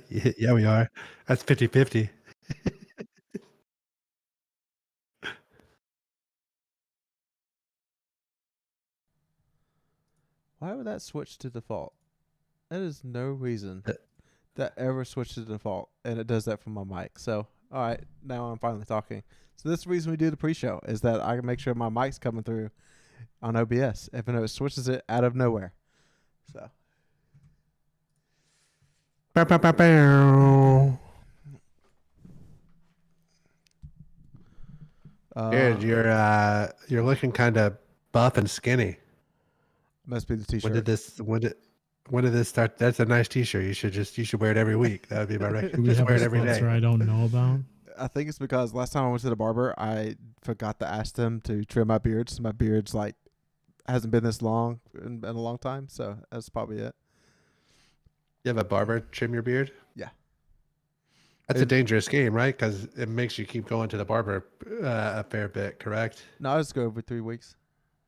Yeah, we are. That's 50-50. Why would that switch to default? That is no reason Uh, that ever switched to default, and it does that for my mic. So, all right, now I'm finally talking. So this is the reason we do the pre-show is that I can make sure my mic's coming through on OBS, even though it switches it out of nowhere. So, Bow, bow, bow, bow. Dude, you're looking kind of buff and skinny. Must be the When did t-shirt. this start? That's a nice T-shirt. You should wear it every week. That would be my Do recommendation. we Just have wear a it every sponsor day. I don't know about? I think it's because last time I went to the barber, I forgot to ask them to trim my beard. So my beard's like hasn't been this long in a long time. So that's probably it. You have a barber trim your beard? Yeah. That's a dangerous game, right? Because it makes you keep going to the barber a fair bit, correct? No, I just go every 3 weeks,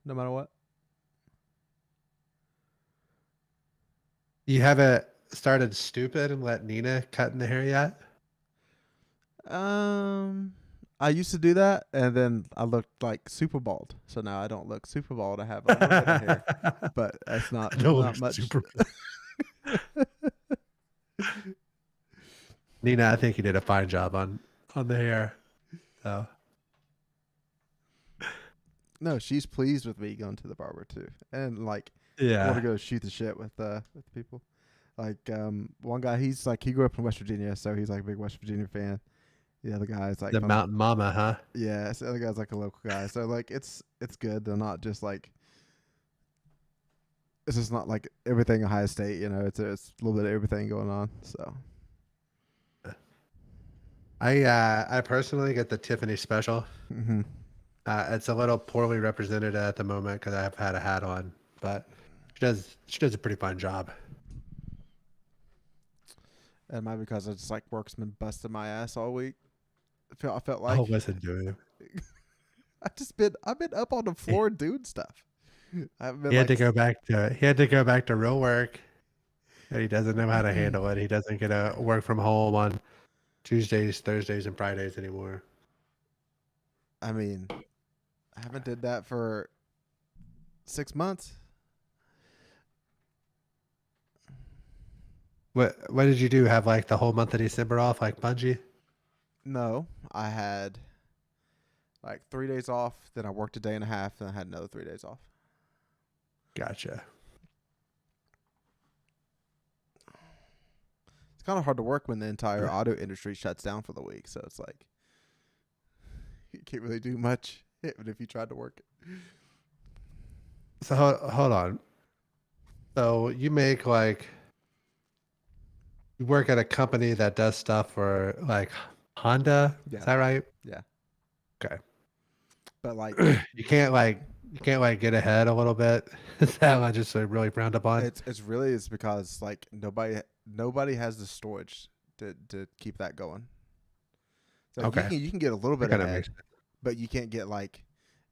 no matter what. You haven't started stupid and let Nina cut in the hair yet? I used to do that, and then I looked like super bald. So now I don't look super bald. I have a little bit of hair, but that's not much. Super. Nina, I think you did a fine job on the hair. So. No, she's pleased with me going to the barber too, and like Yeah. want to go shoot the shit with people. Like one guy, he's like he grew up in West Virginia, so he's like a big West Virginia fan. The other guy's like The Mountain Mama, huh? Yeah, so the other guy's like a local guy. So like it's good. They're not just like it's just not like everything Ohio State. You know, it's a little bit of everything going on. So I personally get the Tiffany special. mm-hmm. It's a little poorly represented at the moment because I've had a hat on, but she does a pretty fine job. It might be because I just like work's been busting my ass all week. I felt like listen to him. I've been up on the floor doing stuff. I haven't been He had to go back to real work. And he doesn't know how to handle it. He doesn't get to work from home on Tuesdays, Thursdays, and Fridays anymore. I mean, I haven't did that for 6 months. What did you do? Have like the whole month of December off, like Bungie? No, I had like 3 days off. Then I worked a day and a half. Then I had another 3 days off. Gotcha. It's kind of hard to work when the entire auto industry shuts down for the week. So it's like you can't really do much, even if you tried to work it. So hold on. So you make like you work at a company that does stuff for like Honda. Yeah. Is that right? Yeah. Okay. But like you can't get ahead a little bit. Is that like just really frowned upon? it's because like nobody has the storage to keep that going. So okay. you can get a little bit ahead, but you can't get like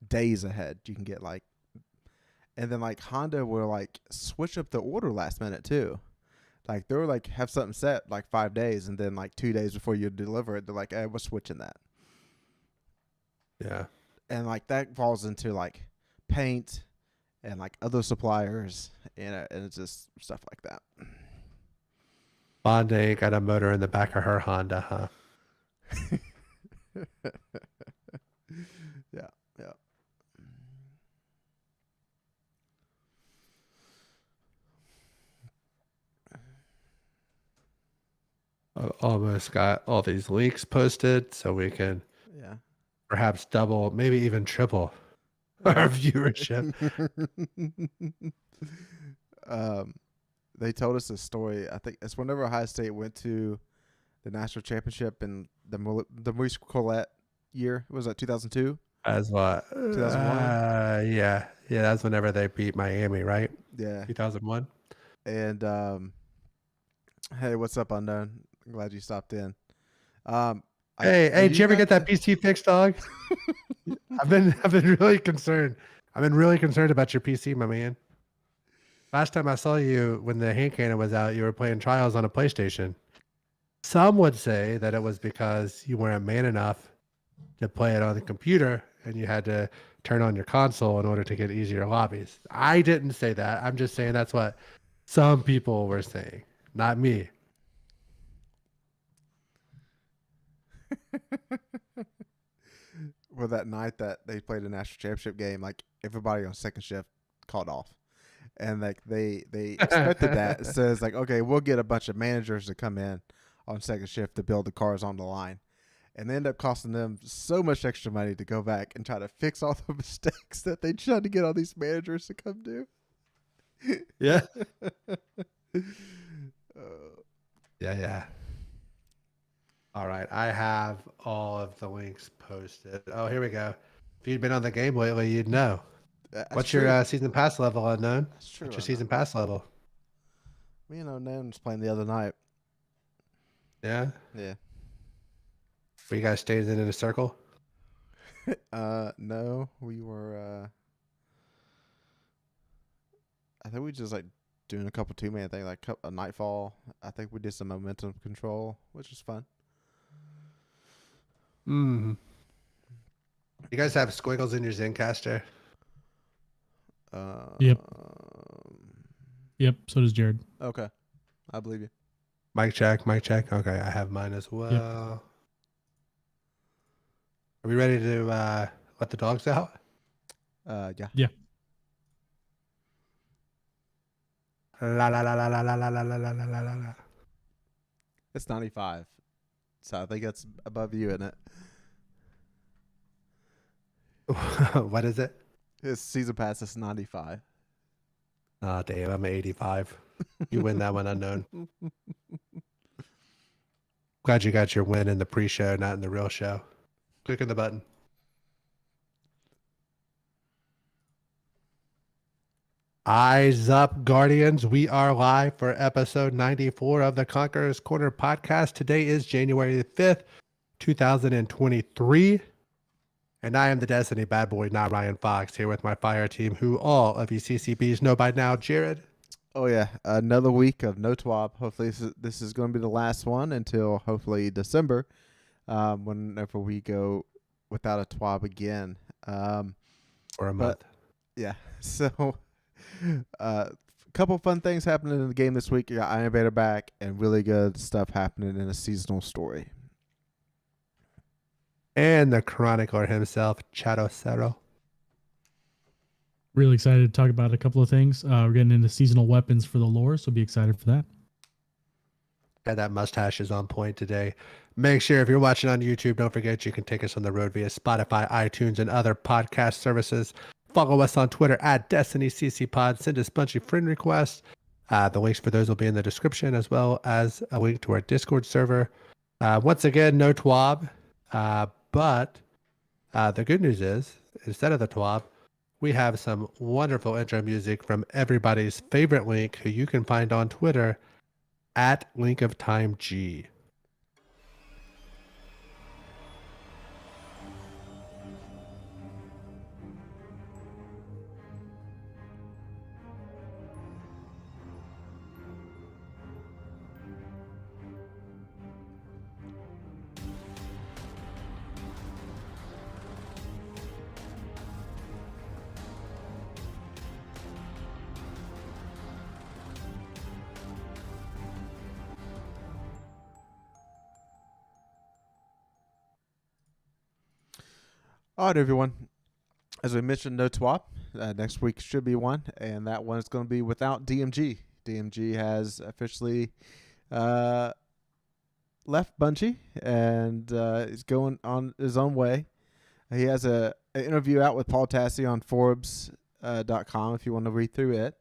days ahead. You can get like, and then like Honda will like switch up the order last minute too. Like they'll like have something set like 5 days, and then like 2 days before you deliver it, they're like, "Hey, we're switching that." Yeah. And like that falls into like paint and like other suppliers, and it's just stuff like that. Honda ain't got a motor in the back of her Honda, huh? Yeah. Almost got all these links posted so we can perhaps double, maybe even triple our viewership. They told us a story. I think it's whenever Ohio State went to the national championship in the Maurice Collette year. Was that 2002? As what? 2001? Yeah. That's whenever they beat Miami, right? Yeah. 2001. And hey, what's up, Unknown? I'm glad you stopped in. Hey, did you ever get that PC fixed, dog? I've been really concerned. I've been really concerned about your PC, my man. Last time I saw you when the hand cannon was out, you were playing Trials on a PlayStation. Some would say that it was because you weren't man enough to play it on the computer and you had to turn on your console in order to get easier lobbies. I didn't say that. I'm just saying that's what some people were saying, not me. Well, that night that they played a national championship game, like everybody on second shift called off, and like they expected that. So it's like, okay, we'll get a bunch of managers to come in on second shift to build the cars on the line, and they end up costing them so much extra money to go back and try to fix all the mistakes that they tried to get all these managers to come do. Yeah. Uh, Yeah. All right. I have all of the links posted. Oh, here we go. If you'd been on the game lately, you'd know. that's What's true. your season pass level, Unknown? That's true. What's your season pass level? Me and Unknown was playing the other night. Yeah. Yeah. Were you guys staying in a circle? No, we were. I think we just like doing a couple 2-man things, like a nightfall. I think we did some momentum control, which was fun. Mm. You guys have squiggles in your Zencaster? Yep. Yep. So does Jared. Okay, I believe you. Mic check. Okay, I have mine as well. Yep. Are we ready to let the dogs out? Yeah. Yeah. La la la la la la la la la la la la la. It's 95, so I think that's above you, isn't it? What is it? His season pass is 95. Oh, damn, I'm 85. You win that one, Unknown. Glad you got your win in the pre-show, not in the real show. Click on the button. Eyes up, Guardians. We are live for episode 94 of the Conqueror's Corner podcast. Today is January the 5th, 2023. And I am the Destiny bad boy, NotRyanFox, here with my fire team, who all of you CCBs know by now. Jared. Oh yeah, another week of no TWAB. Hopefully this is going to be the last one until hopefully December, whenever we go without a TWAB again. For a month. Yeah. So, a couple fun things happening in the game this week. You got Iron Invader back, and really good stuff happening in a seasonal story. And the chronicler himself, chadocero. Really excited to talk about a couple of things. We're getting into seasonal weapons for the lore, so be excited for that. Yeah, that mustache is on point today. Make sure if you're watching on YouTube, don't forget you can take us on the road via Spotify, iTunes, and other podcast services. Follow us on Twitter at DestinyCCPod. Send us a bunch of friend requests. The links for those will be in the description, as well as a link to our Discord server. Once again, no TWAB. But the good news is, instead of the TWAB, we have some wonderful intro music from everybody's favorite Link, who you can find on Twitter at LinkOfTimeG. All right, everyone. As we mentioned, no TWAP. Next week should be one, and that one is going to be without DMG. DMG has officially left Bungie and is going on his own way. He has an interview out with Paul Tassi on Forbes.com if you want to read through it.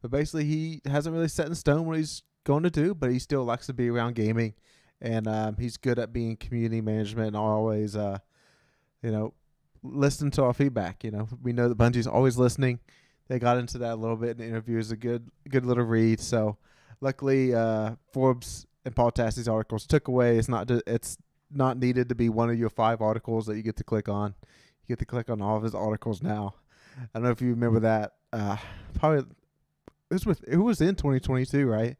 But basically, he hasn't really set in stone what he's going to do, but he still likes to be around gaming, and he's good at being community management and always, listen to our feedback. We know that Bungie's always listening. They got into that a little bit in the interview. It's a good little read. So luckily, Forbes and Paul Tassi's articles took away. It's not needed to be one of your 5 articles that you get to click on. You get to click on all of his articles now. I don't know if you remember that. Probably it was in 2022, right?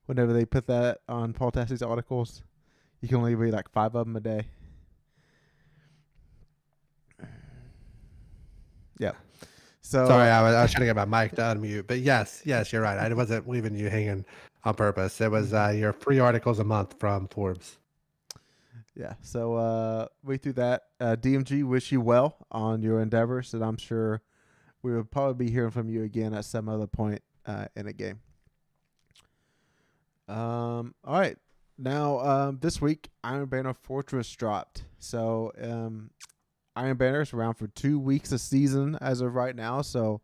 Whenever they put that on Paul Tassie's articles, you can only read like 5 of them a day. Yeah. So Sorry, I was trying to get my mic to unmute. But yes, you're right. I wasn't leaving you hanging on purpose. It was your 3 articles a month from Forbes. yeah. So we through that. DMG, wish you well on your endeavors, and I'm sure we will probably be hearing from you again at some other point in a game. All right. Now, this week, Iron Banner Fortress dropped. So, Iron Banner is around for 2 weeks a season as of right now. So,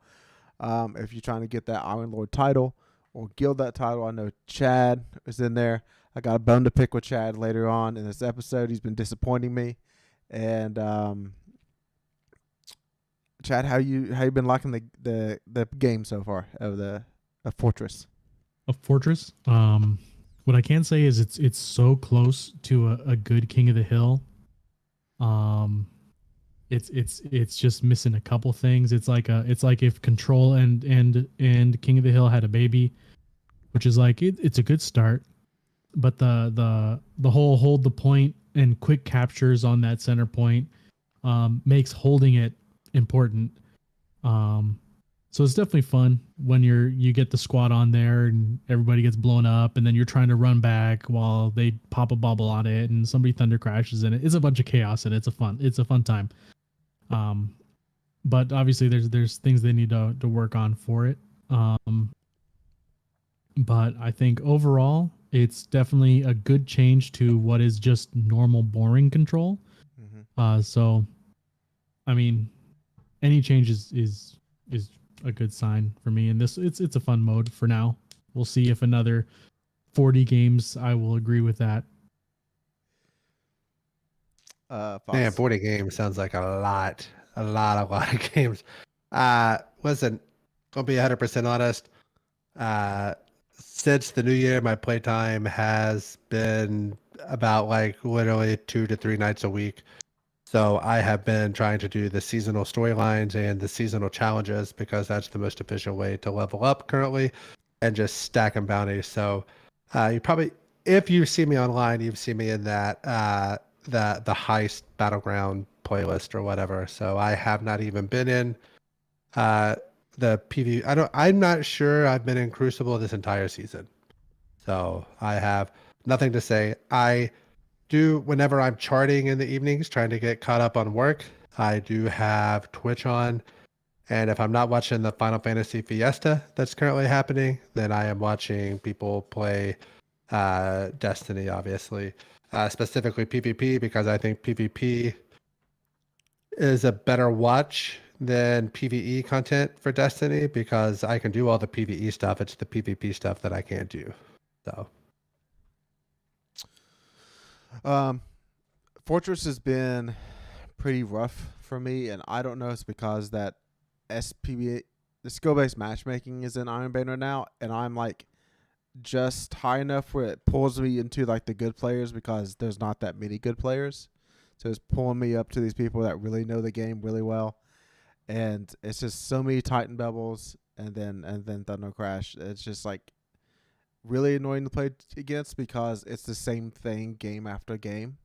if you're trying to get that Iron Lord title or guild that title, I know Chad is in there. I got a bone to pick with Chad later on in this episode. He's been disappointing me. And Chad, how you been liking the game so far of Fortress? A Fortress. What I can say is it's so close to a good King of the Hill. It's just missing a couple things. It's like if Control and King of the Hill had a baby, which is like it's a good start, but the whole hold the point and quick captures on that center point makes holding it important. So it's definitely fun when you get the squad on there and everybody gets blown up, and then you're trying to run back while they pop a bubble on it and somebody thunder crashes in it. It's a bunch of chaos and it's a fun time. But obviously there's things they need to work on for it. But I think overall it's definitely a good change to what is just normal boring control. Mm-hmm. So I mean, any change is a good sign for me. And it's a fun mode for now. We'll see if another 40 games I will agree with that. Man, 40 games sounds like a lot of games. Listen, I'll be 100% honest. Since the new year, my playtime has been about like literally 2 to 3 nights a week. So I have been trying to do the seasonal storylines and the seasonal challenges because that's the most efficient way to level up currently and just stacking bounties. So you probably, if you see me online, you've seen me in that the heist battleground playlist or whatever. So I have not even been in the PV. I'm not sure I've been in Crucible this entire season. So I have nothing to say. I do, whenever I'm charting in the evenings, trying to get caught up on work, I do have Twitch on. And if I'm not watching the Final Fantasy Fiesta that's currently happening, then I am watching people play Destiny, obviously. Specifically PvP, because I think PvP is a better watch than PvE content for Destiny, because I can do all the PvE stuff. It's the PvP stuff that I can't do. So Fortress has been pretty rough for me, and I don't know if it's because that SPB, the skill-based matchmaking, is in Iron Banner now, and I'm like just high enough where it pulls me into like the good players because there's not that many good players. So it's pulling me up to these people that really know the game really well, and it's just so many Titan bubbles and then Thunder Crash. It's just like really annoying to play against because it's the same thing game after game.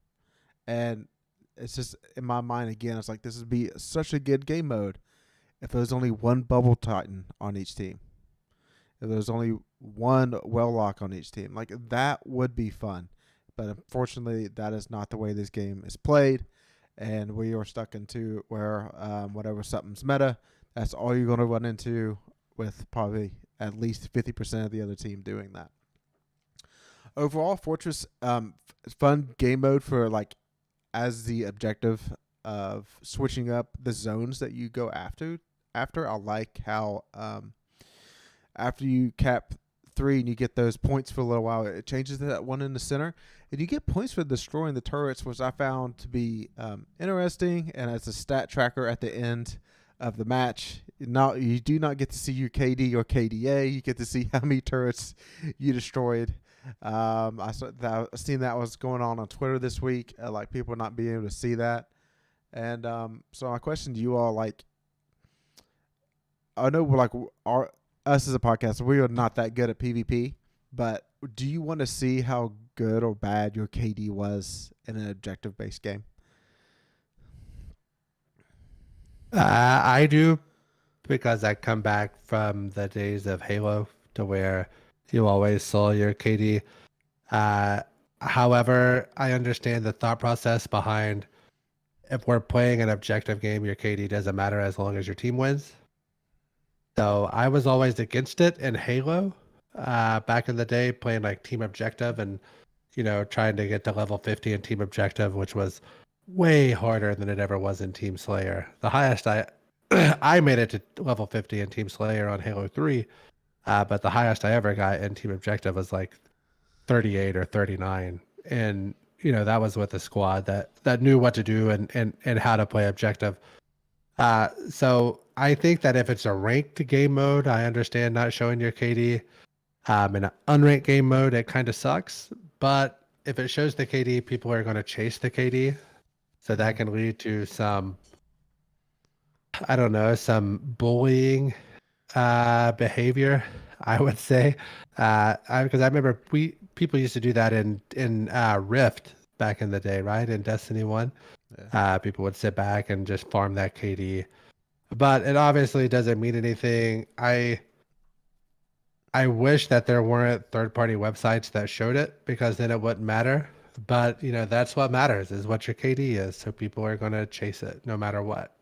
And it's just, in my mind, again, it's like this would be such a good game mode if there was only one bubble Titan on each team. If there was only one well lock on each team. Like, that would be fun. But unfortunately, that is not the way this game is played. And we are stuck into where whatever something's meta, that's all you're going to run into, with probably at least 50% of the other team doing that. Overall, Fortress, fun game mode for like as the objective of switching up the zones that you go after. I like how after you cap 3 and you get those points for a little while, it changes to that one in the center, and you get points for destroying the turrets, which I found to be interesting. And as a stat tracker at the end of the match, you do not get to see your KD or KDA. You get to see how many turrets you destroyed. I seen that was going on Twitter this week, like people not being able to see that. And so my question to you all, like, I know like us as a podcast, we are not that good at PvP. But do you want to see how good or bad your KD was in an objective-based game? I do, because I come back from the days of Halo to where you always saw your KD. However, I understand the thought process behind, if we're playing an objective game, your KD doesn't matter as long as your team wins. So I was always against it in Halo back in the day, playing like team objective and, trying to get to level 50 in team objective, which was way harder than it ever was in Team Slayer. The highest I made it to level 50 in Team Slayer on Halo 3, but the highest I ever got in team objective was like 38 or 39. And, that was with a squad that knew what to do and how to play objective. So I think that if it's a ranked game mode, I understand not showing your KD. In an unranked game mode, it kind of sucks. But if it shows the KD, people are going to chase the KD. So that can lead to some, I don't know, some bullying behavior, I would say. Because I remember people used to do that in Rift back in the day, right? In Destiny 1. Yeah. People would sit back and just farm that KD. But it obviously doesn't mean anything. I wish that there weren't third-party websites that showed it, because then it wouldn't matter. But, that's what matters, is what your KD is. So people are going to chase it no matter what.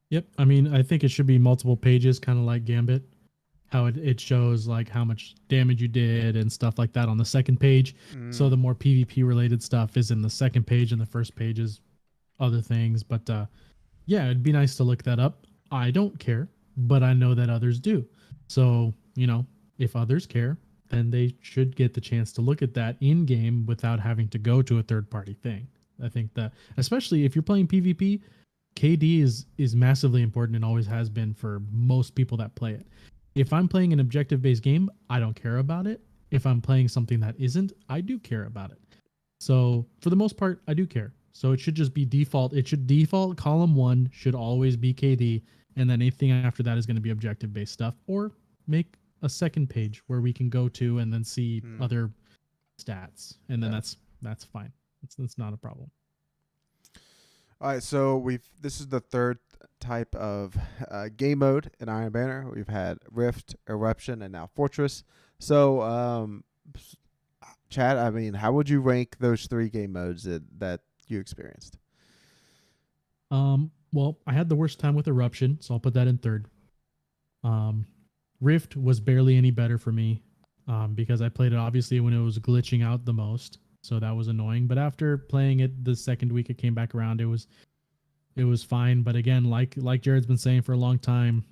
Yep. I mean, I think it should be multiple pages, kind of like Gambit, how it shows like how much damage you did and stuff like that on the second page. So the more PvP related stuff is in the second page, and the first page is other things. But yeah, it'd be nice to look that up. I don't care, but I know that others do. So, if others care, then they should get the chance to look at that in game without having to go to a third party thing. I think that, especially if you're playing PvP, KD is massively important and always has been for most people that play it. If I'm playing an objective based game, I don't care about it. If I'm playing something that isn't, I do care about it. So for the most part, I do care. So it should just be default. It should default column 1 should always be KD, and then anything after that is going to be objective based stuff, or make a second page where we can go to and then see other stats, and then that's fine. That's not a problem. All right, so this is the third type of game mode in Iron Banner. We've had Rift, Eruption, and now Fortress. So, Chad, I mean, how would you rank those 3 game modes that you experienced? Well, I had the worst time with Eruption, so I'll put that in third. Rift was barely any better for me, because I played it obviously when it was glitching out the most. So that was annoying. But after playing it the second week it came back around, it was fine. But again, like Jared's been saying for a long time,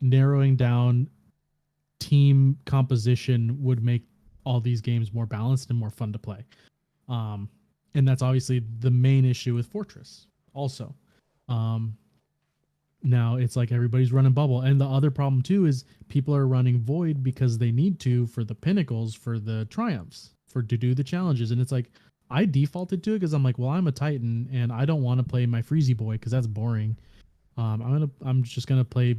narrowing down team composition would make all these games more balanced and more fun to play. And that's obviously the main issue with Fortress also. Now it's like everybody's running bubble. And the other problem too is people are running void because they need to for the pinnacles, for the triumphs, to do the challenges. And it's like, I defaulted to it because I'm like, well, I'm a Titan and I don't want to play my Freezy boy because that's boring. I'm just gonna play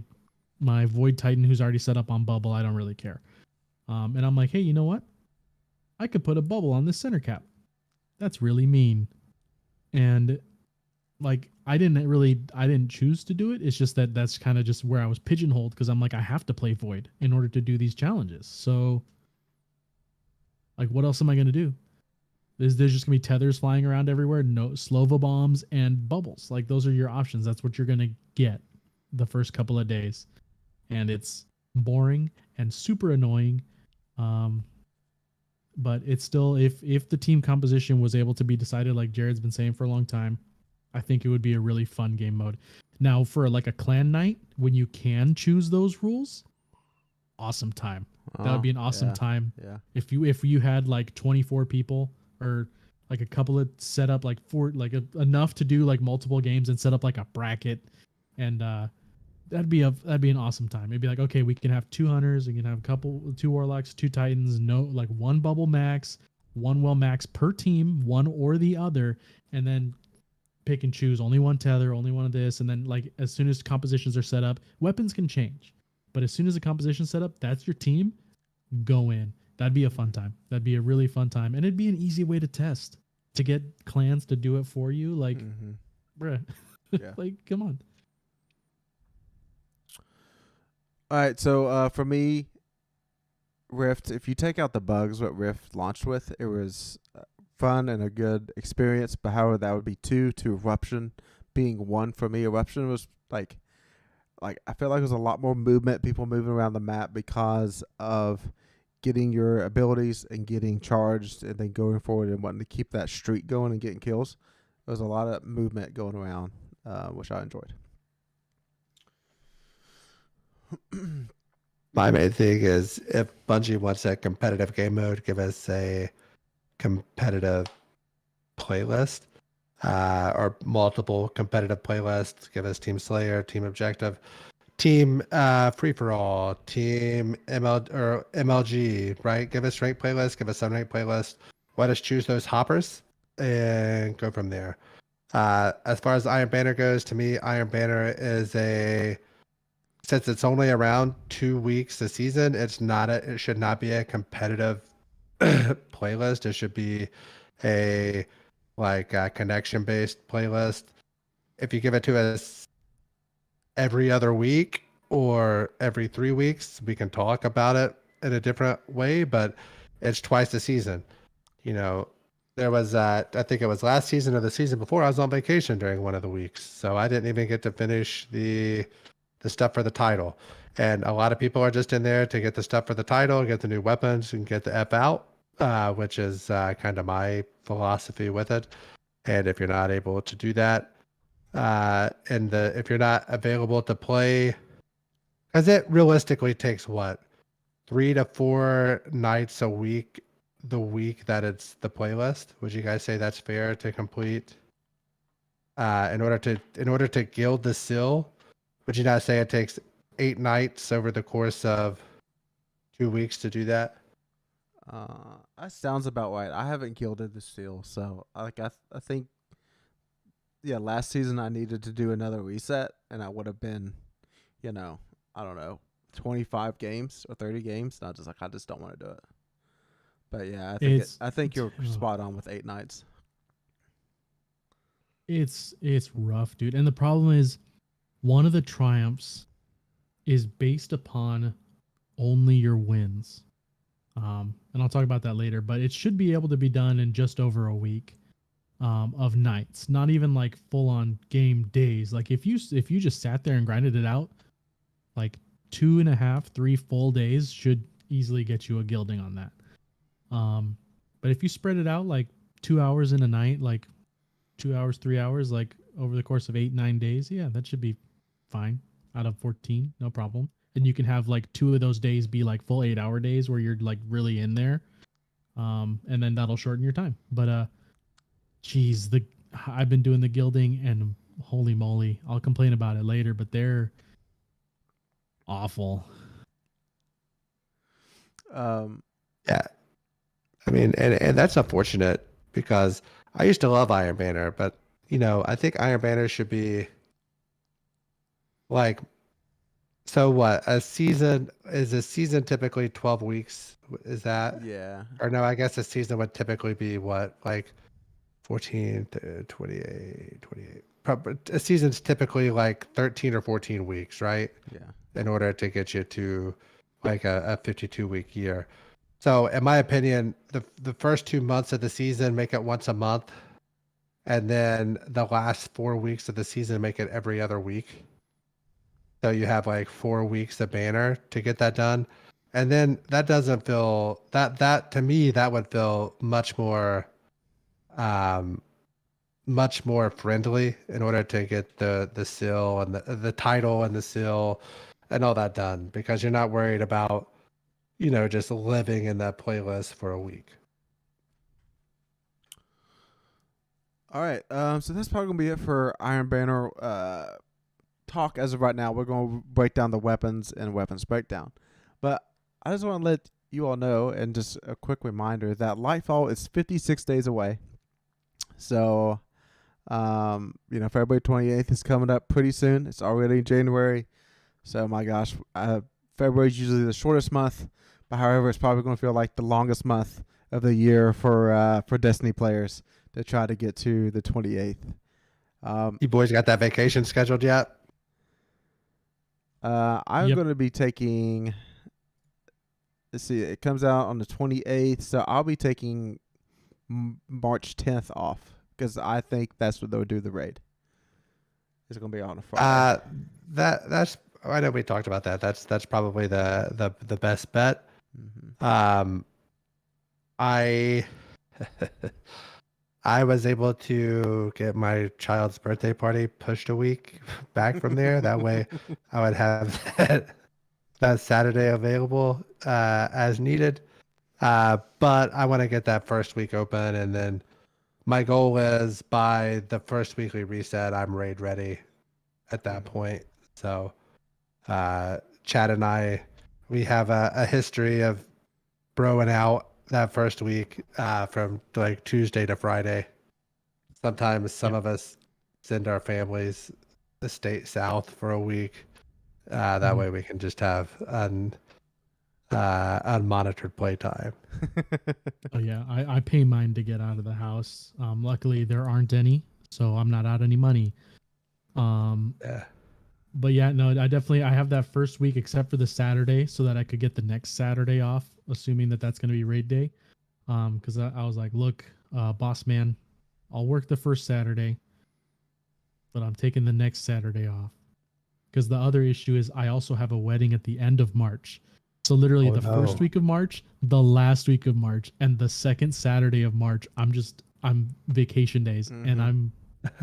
my Void Titan who's already set up on bubble. I don't really care. And I'm like, hey, you know what? I could put a bubble on this center cap. That's really mean. And like, I didn't choose to do it. It's just that's kind of just where I was pigeonholed, because I'm like, I have to play Void in order to do these challenges. So like, what else am I going to do? There's just going to be tethers flying around everywhere, no Slova bombs and bubbles. Like, those are your options. That's what you're going to get the first couple of days. And it's boring and super annoying. But it's still, if the team composition was able to be decided, like Jared's been saying for a long time, I think it would be a really fun game mode. Now, for like a clan night, when you can choose those rules, awesome time. That would be an awesome time. Yeah. If you had like 24 people, or like a couple of set up like enough to do like multiple games and set up like a bracket, and that'd be an awesome time. It'd be like, okay, we can have 2 hunters, we can have 2 warlocks, 2 titans, no, like 1 bubble max, 1 well max per team, one or the other, and then pick and choose only one tether, only one of this, and then like as soon as compositions are set up, weapons can change. But as soon as the composition's set up, that's your team. Go in. That'd be a fun time. That'd be a really fun time, and it'd be an easy way to test to get clans to do it for you. Like, bruh, Yeah. like come on. All right, so for me, Rift, if you take out the bugs, what Rift launched with, it was fun and a good experience. But however, that would be 2 to Eruption being 1 for me. Eruption was like I feel like there's a lot more movement, people moving around the map because of getting your abilities and getting charged and then going forward and wanting to keep that streak going and getting kills. There was a lot of movement going around, which I enjoyed. My main thing is if Bungie wants a competitive game mode, give us a competitive playlist or multiple competitive playlists. Give us Team Slayer, Team Objective, Team Free for All, Team MLG, right? Give us ranked playlists, give us some ranked playlists. Let us choose those hoppers and go from there. As far as Iron Banner goes, to me, Iron Banner is since it's only around 2 weeks a season, it should not be a competitive playlist. It should be a connection based playlist. If you give it to us every other week or every 3 weeks, we can talk about it in a different way, but it's twice a season. There was I think it was last season or the season before, I was on vacation during one of the weeks, so I didn't even get to finish the stuff for the title. And a lot of people are just in there to get the stuff for the title, get the new weapons, and get the F out, which is kind of my philosophy with it. And if you're not able to do that, if you're not available to play, because it realistically takes 3 to 4 nights a week, the week that it's the playlist. Would you guys say that's fair to complete? In order to guild the Sill, would you not say it takes 8 nights over the course of 2 weeks to do that? That sounds about right. I haven't gilded the Seal, so I think, yeah, last season I needed to do another reset, and I would have been, I don't know, 25 games or 30 games. And I just don't want to do it. But yeah, I think you're spot on with 8 nights. It's rough, dude. And the problem is, one of the triumphs is based upon only your wins. And I'll talk about that later, but it should be able to be done in just over a week of nights, not even like full on game days. Like if you just sat there and grinded it out, like 2.5, 3 full days should easily get you a gilding on that. But if you spread it out like 2 hours in a night, like 2 hours, 3 hours, like over the course of 8, 9 days, yeah, that should be fine out of 14, no problem. And you can have like 2 of those days be like full 8-hour days where you're like really in there. And then that'll shorten your time. But geez, I've been doing the gilding and holy moly, I'll complain about it later, but they're awful. Yeah. I mean, and that's unfortunate because I used to love Iron Banner, but I think Iron Banner should be like, so what? A season typically 12 weeks? Is that? Yeah. Or no, I guess a season would typically be like 14 to 28, 28. Probably, a season's typically like 13 or 14 weeks, right? Yeah. In order to get you to like a 52-week year. So in my opinion, the first 2 months of the season, make it once a month. And then the last 4 weeks of the season, make it every other week. So you have like 4 weeks of banner to get that done. And then that doesn't feel that to me, that would feel much more friendly in order to get the Sill and the title and the Sill and all that done, because you're not worried about, just living in that playlist for a week. All right. So that's probably gonna be it for Iron Banner talk as of right now. We're gonna break down the weapons and weapons breakdown. But I just want to let you all know, and just a quick reminder, that Lightfall is 56 days away. So February 28th is coming up pretty soon. It's already January. So, my gosh, February is usually the shortest month. But however, it's probably going to feel like the longest month of the year for Destiny players to try to get to the 28th. You boys got that vacation scheduled yet? I'm Yep. going to be taking. Let's see. It comes out on the 28th, so I'll be taking March 10th off because I think that's what they'll do the raid. It's going to be on a Friday. That's I know we talked about that. That's probably the best bet. Mm-hmm. I I was able to get my child's birthday party pushed a week back from there. That way I would have that Saturday available as needed. But I want to get that first week open, and then my goal is by the first weekly reset, I'm raid ready at that point. So Chad and I, we have a history of broing out that first week from like Tuesday to Friday. Sometimes some of us send our families the state south for a week. That way we can just have unmonitored playtime. Oh yeah, I pay mine to get out of the house. Luckily there aren't any, so I'm not out any money. Yeah. But yeah, no, I have that first week except for the Saturday, so that I could get the next Saturday off, assuming that that's going to be raid day. Because I was like, look, boss man, I'll work the first Saturday, but I'm taking the next Saturday off. Because the other issue is I also have a wedding at the end of March. So literally the first week of March, the last week of March, and the second Saturday of March, I'm vacation days, and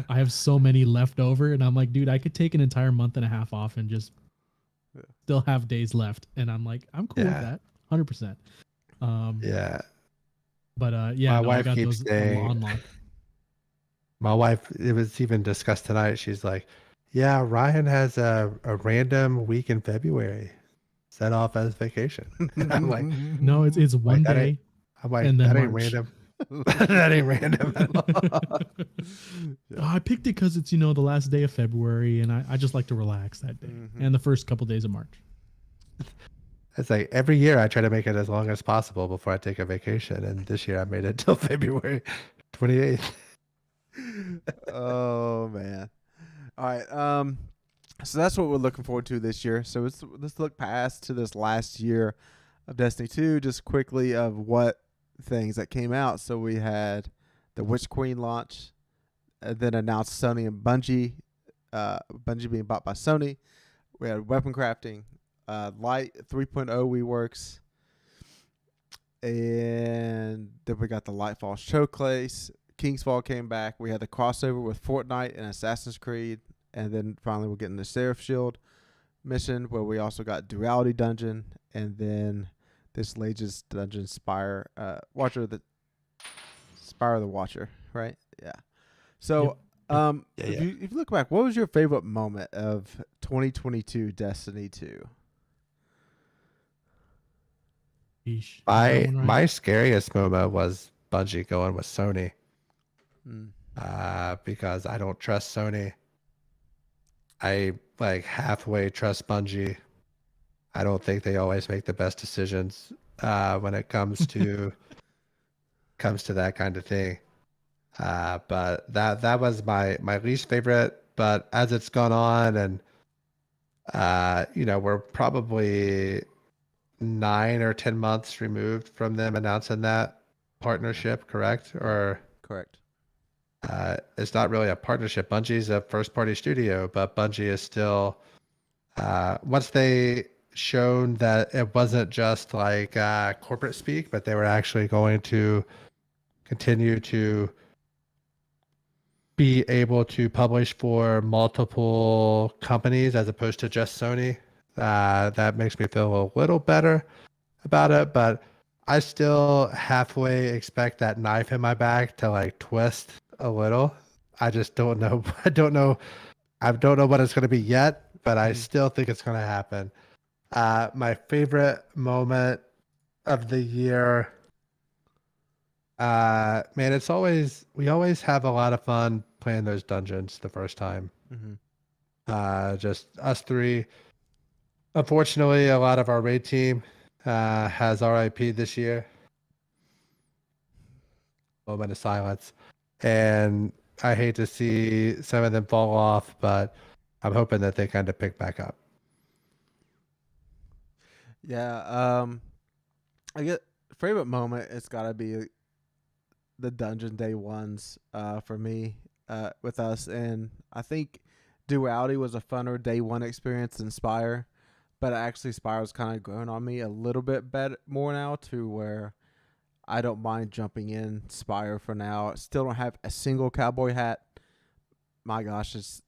I have so many left over, and I'm like, dude, I could take an entire month and a half off and just still have days left, and I'm like, I'm cool with that, 100%. Yeah. But yeah, My no, wife I got keeps those saying, on lock. My wife, it was even discussed tonight. She's like, yeah, Ryan has a random week in February set off as vacation. I'm like, No, it's one that day. ain't, I'm like, and then that ain't March. random. That ain't random at all. I picked it because it's, the last day of February, and I just like to relax that day and the first couple days of March. It's like every year I try to make it as long as possible before I take a vacation. And this year I made it till February 28th. Oh, man. All right. So that's what we're looking forward to this year. So let's look past to this last year of Destiny 2 just quickly of what things that came out. So we had the Witch Queen launch, then announced Sony and Bungie, Bungie being bought by Sony. We had weapon crafting, Light 3.0 reworks, and then we got the Lightfall showcase. Kingsfall came back. We had the crossover with Fortnite and Assassin's Creed, and then finally we're getting the Seraph Shield mission where we also got Duality Dungeon, and then this latest dungeon Spire of the Watcher, right? Yeah. So if you look back, what was your favorite moment of 2022 Destiny 2? My scariest moment was Bungie going with Sony. Because I don't trust Sony. I like halfway trust Bungie. I don't think they always make the best decisions when it comes to that kind of thing. But that was my least favorite. But as it's gone on, and we're probably 9 or 10 months removed from them announcing that partnership, correct? Or correct. It's not really a partnership. Bungie's a first-party studio, but Bungie is still. Once they shown that it wasn't just like corporate speak, but they were actually going to continue to be able to publish for multiple companies as opposed to just Sony. That makes me feel a little better about it, but I still halfway expect that knife in my back to like twist a little. I just don't know. I don't know what it's going to be yet, but I still think it's going to happen. My favorite moment of the year Man, we always have a lot of fun playing those dungeons the first time. Just us three. Unfortunately, a lot of our raid team has RIP this year. Moment of silence. And I hate to see some of them fall off, but I'm hoping that they kind of pick back up. Yeah. I get favorite moment. It's gotta be the dungeon day ones for me with us, and I think Duality was a funner day one experience than Spire, but actually Spire's kind of growing on me a little bit better more now to where I don't mind jumping in Spire for now. Still don't have a single cowboy hat. My gosh, it's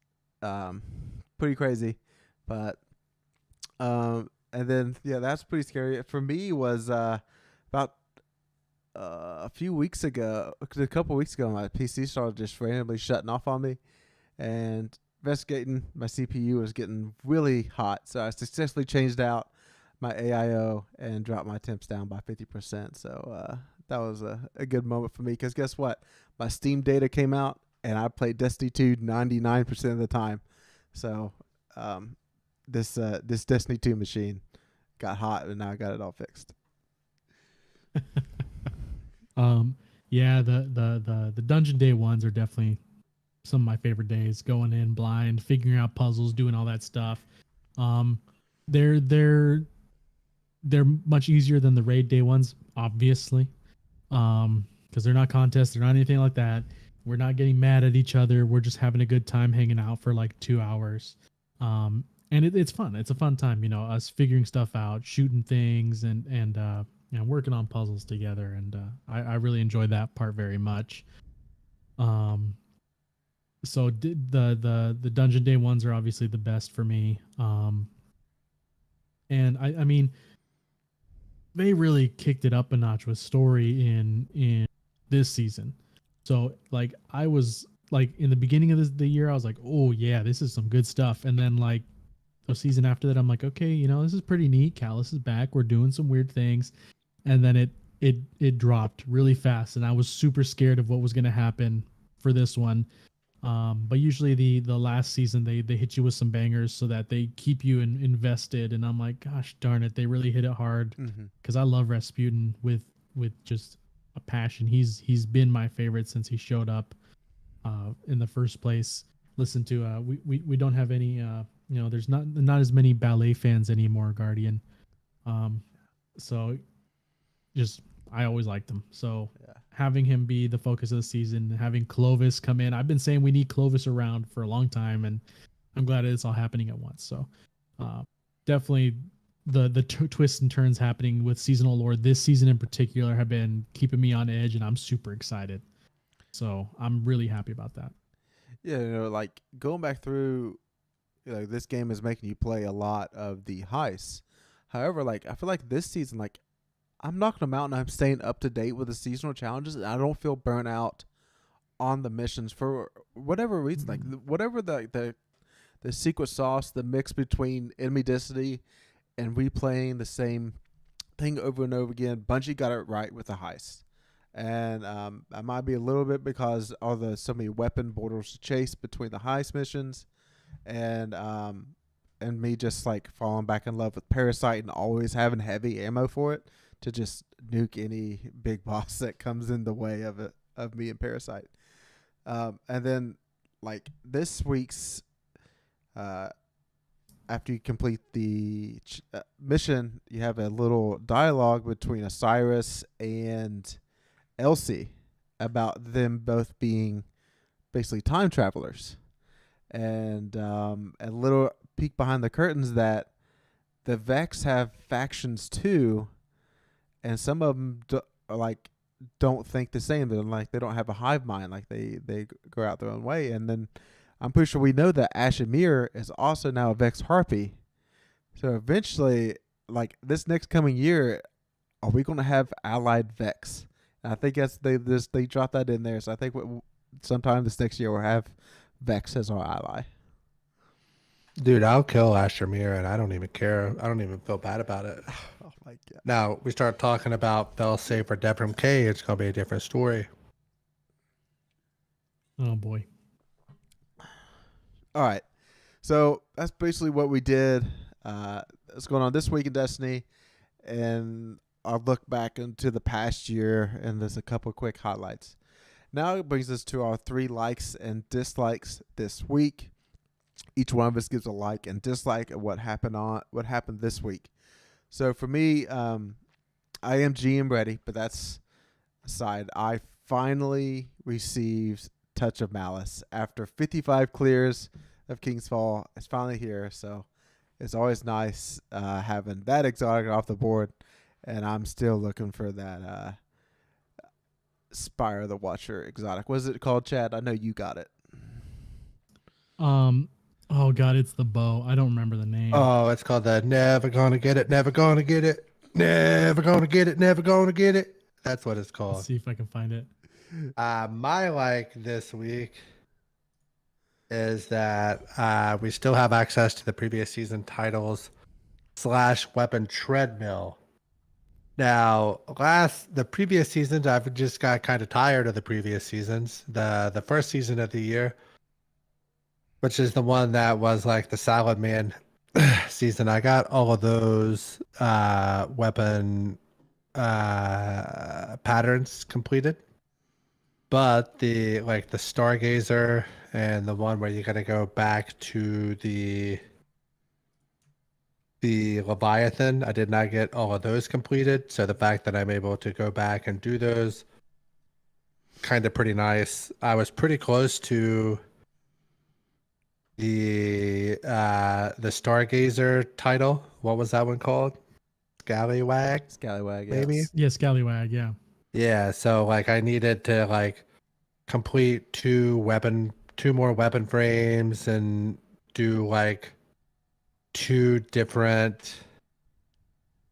pretty crazy, but and then yeah, that's pretty scary for me. Was about a few weeks ago, a couple weeks ago, my PC started just randomly shutting off on me, and investigating, my CPU was getting really hot, so I successfully changed out my AIO and dropped my temps down by 50%. So that was a good moment for me, because guess what? My Steam data came out, and I played Destiny 2 99% of the time. So this Destiny 2 machine got hot, and now I got it all fixed. Yeah, the dungeon day ones are definitely some of my favorite days. Going in blind, figuring out puzzles, doing all that stuff. They're much easier than the raid day ones, obviously, because they're not contests, they're not anything like that. We're not getting mad at each other. We're just having a good time hanging out for like 2 hours. And it's fun. It's a fun time, us figuring stuff out, shooting things, and working on puzzles together. And I really enjoy that part very much. So the dungeon day ones are obviously the best for me. And I mean, they really kicked it up a notch with story in this season. So like I was like in the beginning of the year, I was like, oh yeah, this is some good stuff. And then like the season after that, I'm like, okay, this is pretty neat. Callus is back. We're doing some weird things. And then it dropped really fast, and I was super scared of what was going to happen for this one. But usually the last season they hit you with some bangers so that they keep you invested. And I'm like, gosh darn it, they really hit it hard, because I love Rasputin with just a passion. He's been my favorite since he showed up in the first place. Listen to we don't have any there's not as many ballet fans anymore, Guardian. So just I always liked him. So having him be the focus of the season, having Clovis come in, I've been saying we need Clovis around for a long time, and I'm glad it's all happening at once. So definitely the twists and turns happening with seasonal lore this season in particular have been keeping me on edge, and I'm super excited. So I'm really happy about that. Yeah, like going back through, this game is making you play a lot of the heists. However, like I feel like this season, like I'm knocking them out and I'm staying up to date with the seasonal challenges, and I don't feel burnt out on the missions for whatever reason. Like whatever the secret sauce, the mix between enemy density and replaying the same thing over and over again, Bungie got it right with the heist. And I might be a little bit because all the so many weapon borders to chase between the heist missions, and me just like falling back in love with Parasite and always having heavy ammo for it to just nuke any big boss that comes in the way of me and Parasite. And then like this week's after you complete the mission, you have a little dialogue between Osiris and Elsie about them both being basically time travelers, and a little peek behind the curtains that the Vex have factions too, and some of them don't think the same. They're like they don't have a hive mind. Like they go out their own way. And then I'm pretty sure we know that Ashimir is also now a Vex Harpy. So eventually, like this next coming year, are we going to have allied Vex? And I think they dropped that in there. So I think sometime this next year we'll have Vex as our ally. Dude, I'll kill Ashimir, and I don't even care. I don't even feel bad about it. my God. Now we start talking about Failsafe or Dead from K, it's gonna be a different story. Oh boy. All right. So that's basically what we did. What's going on this week in Destiny, and I'll look back into the past year, and there's a couple of quick highlights. Now it brings us to our 3 likes and dislikes this week. Each one of us gives a like and dislike of what happened this week. So for me, I am GM ready, but that's aside. I finally received Touch of Malice after 55 clears of King's Fall. It's finally here, so it's always nice having that exotic off the board, and I'm still looking for that Spire the Watcher exotic. What is it called, Chad? I know you got it. Oh god, it's the bow. I don't remember the name. Oh, it's called the Never Gonna Get It, Never Gonna Get It, Never Gonna Get It, Never Gonna Get It. That's what it's Let's called. see if I can find it. My like this week is that we still have access to the previous season titles / weapon treadmill. Now, the previous seasons, I've just got kind of tired of the previous seasons. The first season of the year, which is the one that was like the Salad Man season, I got all of those weapon patterns completed. But the Stargazer and the one where you gotta go back to the Leviathan, I did not get all of those completed. So the fact that I'm able to go back and do those, kind of pretty nice. I was pretty close to the Stargazer title. What was that one called? Scallywag, Scallywag, maybe? yes. Yeah, Scallywag, yeah. Yeah, so like I needed to like complete 2 more weapon frames and do like 2 different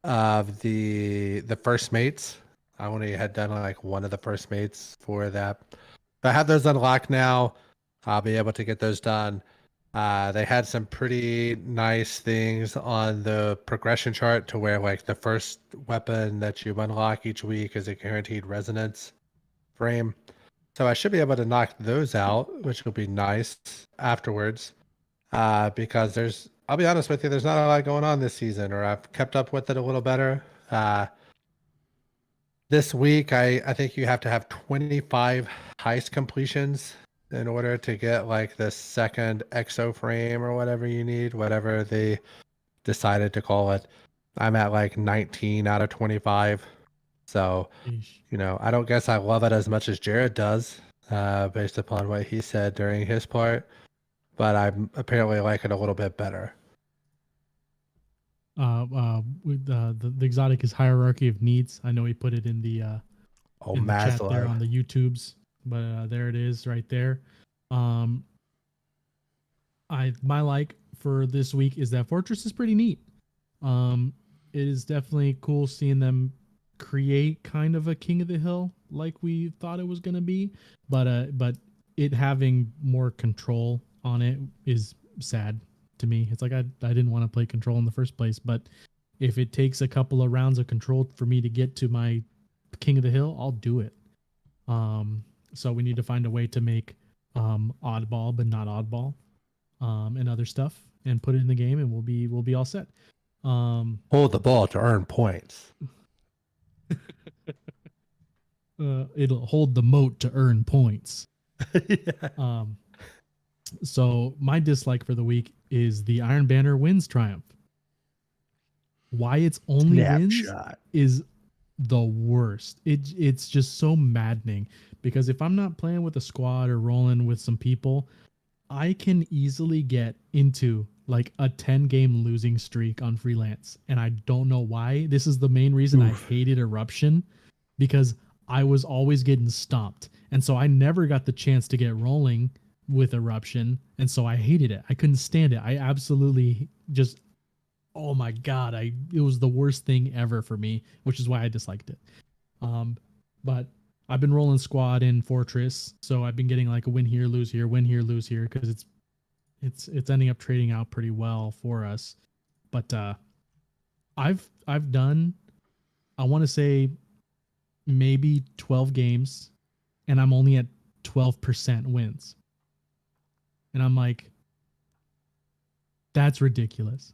of the first mates. I only had done like one of the first mates for that. But I have those unlocked now. I'll be able to get those done. They had some pretty nice things on the progression chart to where like the first weapon that you unlock each week is a guaranteed resonance frame. So I should be able to knock those out, which will be nice afterwards. Because I'll be honest with you, there's not a lot going on this season, or I've kept up with it a little better. This week, I think you have to have 25 heist completions in order to get like the second exo frame or whatever you need, whatever they decided to call it. I'm at like 19 out of 25. So, Sheesh. I don't guess I love it as much as Jared does, based upon what he said during his part, but I apparently like it a little bit better. With the exotic is hierarchy of needs. I know he put it in the in the chat there Maslow. on the YouTubes, but there it is right there. My like for this week is that Fortress is pretty neat. It is definitely cool seeing them create kind of a King of the Hill like we thought it was gonna be, but it having more control on it is sad to me. It's like I didn't want to play control in the first place, but if it takes a couple of rounds of control for me to get to my King of the Hill, I'll do it. So we need to find a way to make oddball but not oddball, and other stuff, and put it in the game, and we'll be all set. Hold the ball to earn points. It'll hold the moat to earn points. Yeah. So my dislike for the week is the Iron Banner wins triumph. Why it's only wins Snapshot. is the worst. It's just so maddening, because if I'm not playing with a squad or rolling with some people, I can easily get into like a 10-game losing streak on freelance, and I don't know why. This is the main reason I hated Eruption, because I was always getting stomped, and so I never got the chance to get rolling with Eruption, and so I hated it. I couldn't stand it. I absolutely just, oh my god, it was the worst thing ever for me, which is why I disliked it. But I've been rolling squad in Fortress, so I've been getting like a win here, lose here, because it's ending up trading out pretty well for us. But I've done I want to say maybe 12 games, and I'm only at 12% wins. And I'm like, that's ridiculous.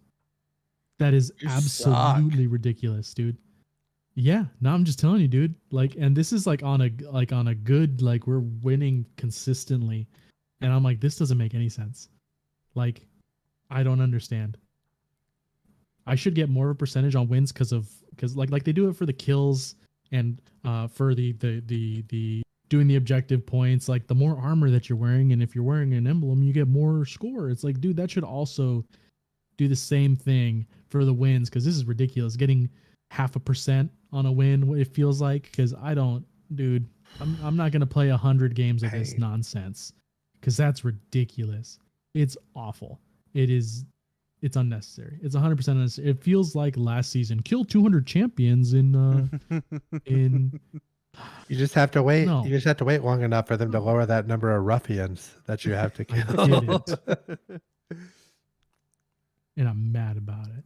That is You absolutely ridiculous, dude. Yeah, no, I'm just telling you, dude. Like, and this is like on a good, like, we're winning consistently, and I'm like, this doesn't make any sense. Like, I don't understand. I should get more of a percentage on wins because like they do it for the kills and for the doing the objective points. Like, the more armor that you're wearing, and if you're wearing an emblem, you get more score. It's like, dude, that should also do the same thing for the wins, because this is ridiculous. Getting 0.5% on a win, it feels like, because I don't, dude. I'm not gonna play 100 games of this nonsense, because that's ridiculous. It's awful. It's unnecessary. It's 100% unnecessary. It feels like last season. Kill 200 champions in You just have to wait. No. You just have to wait long enough for them to lower that number of ruffians that you have to I kill. get it. And I'm mad about it.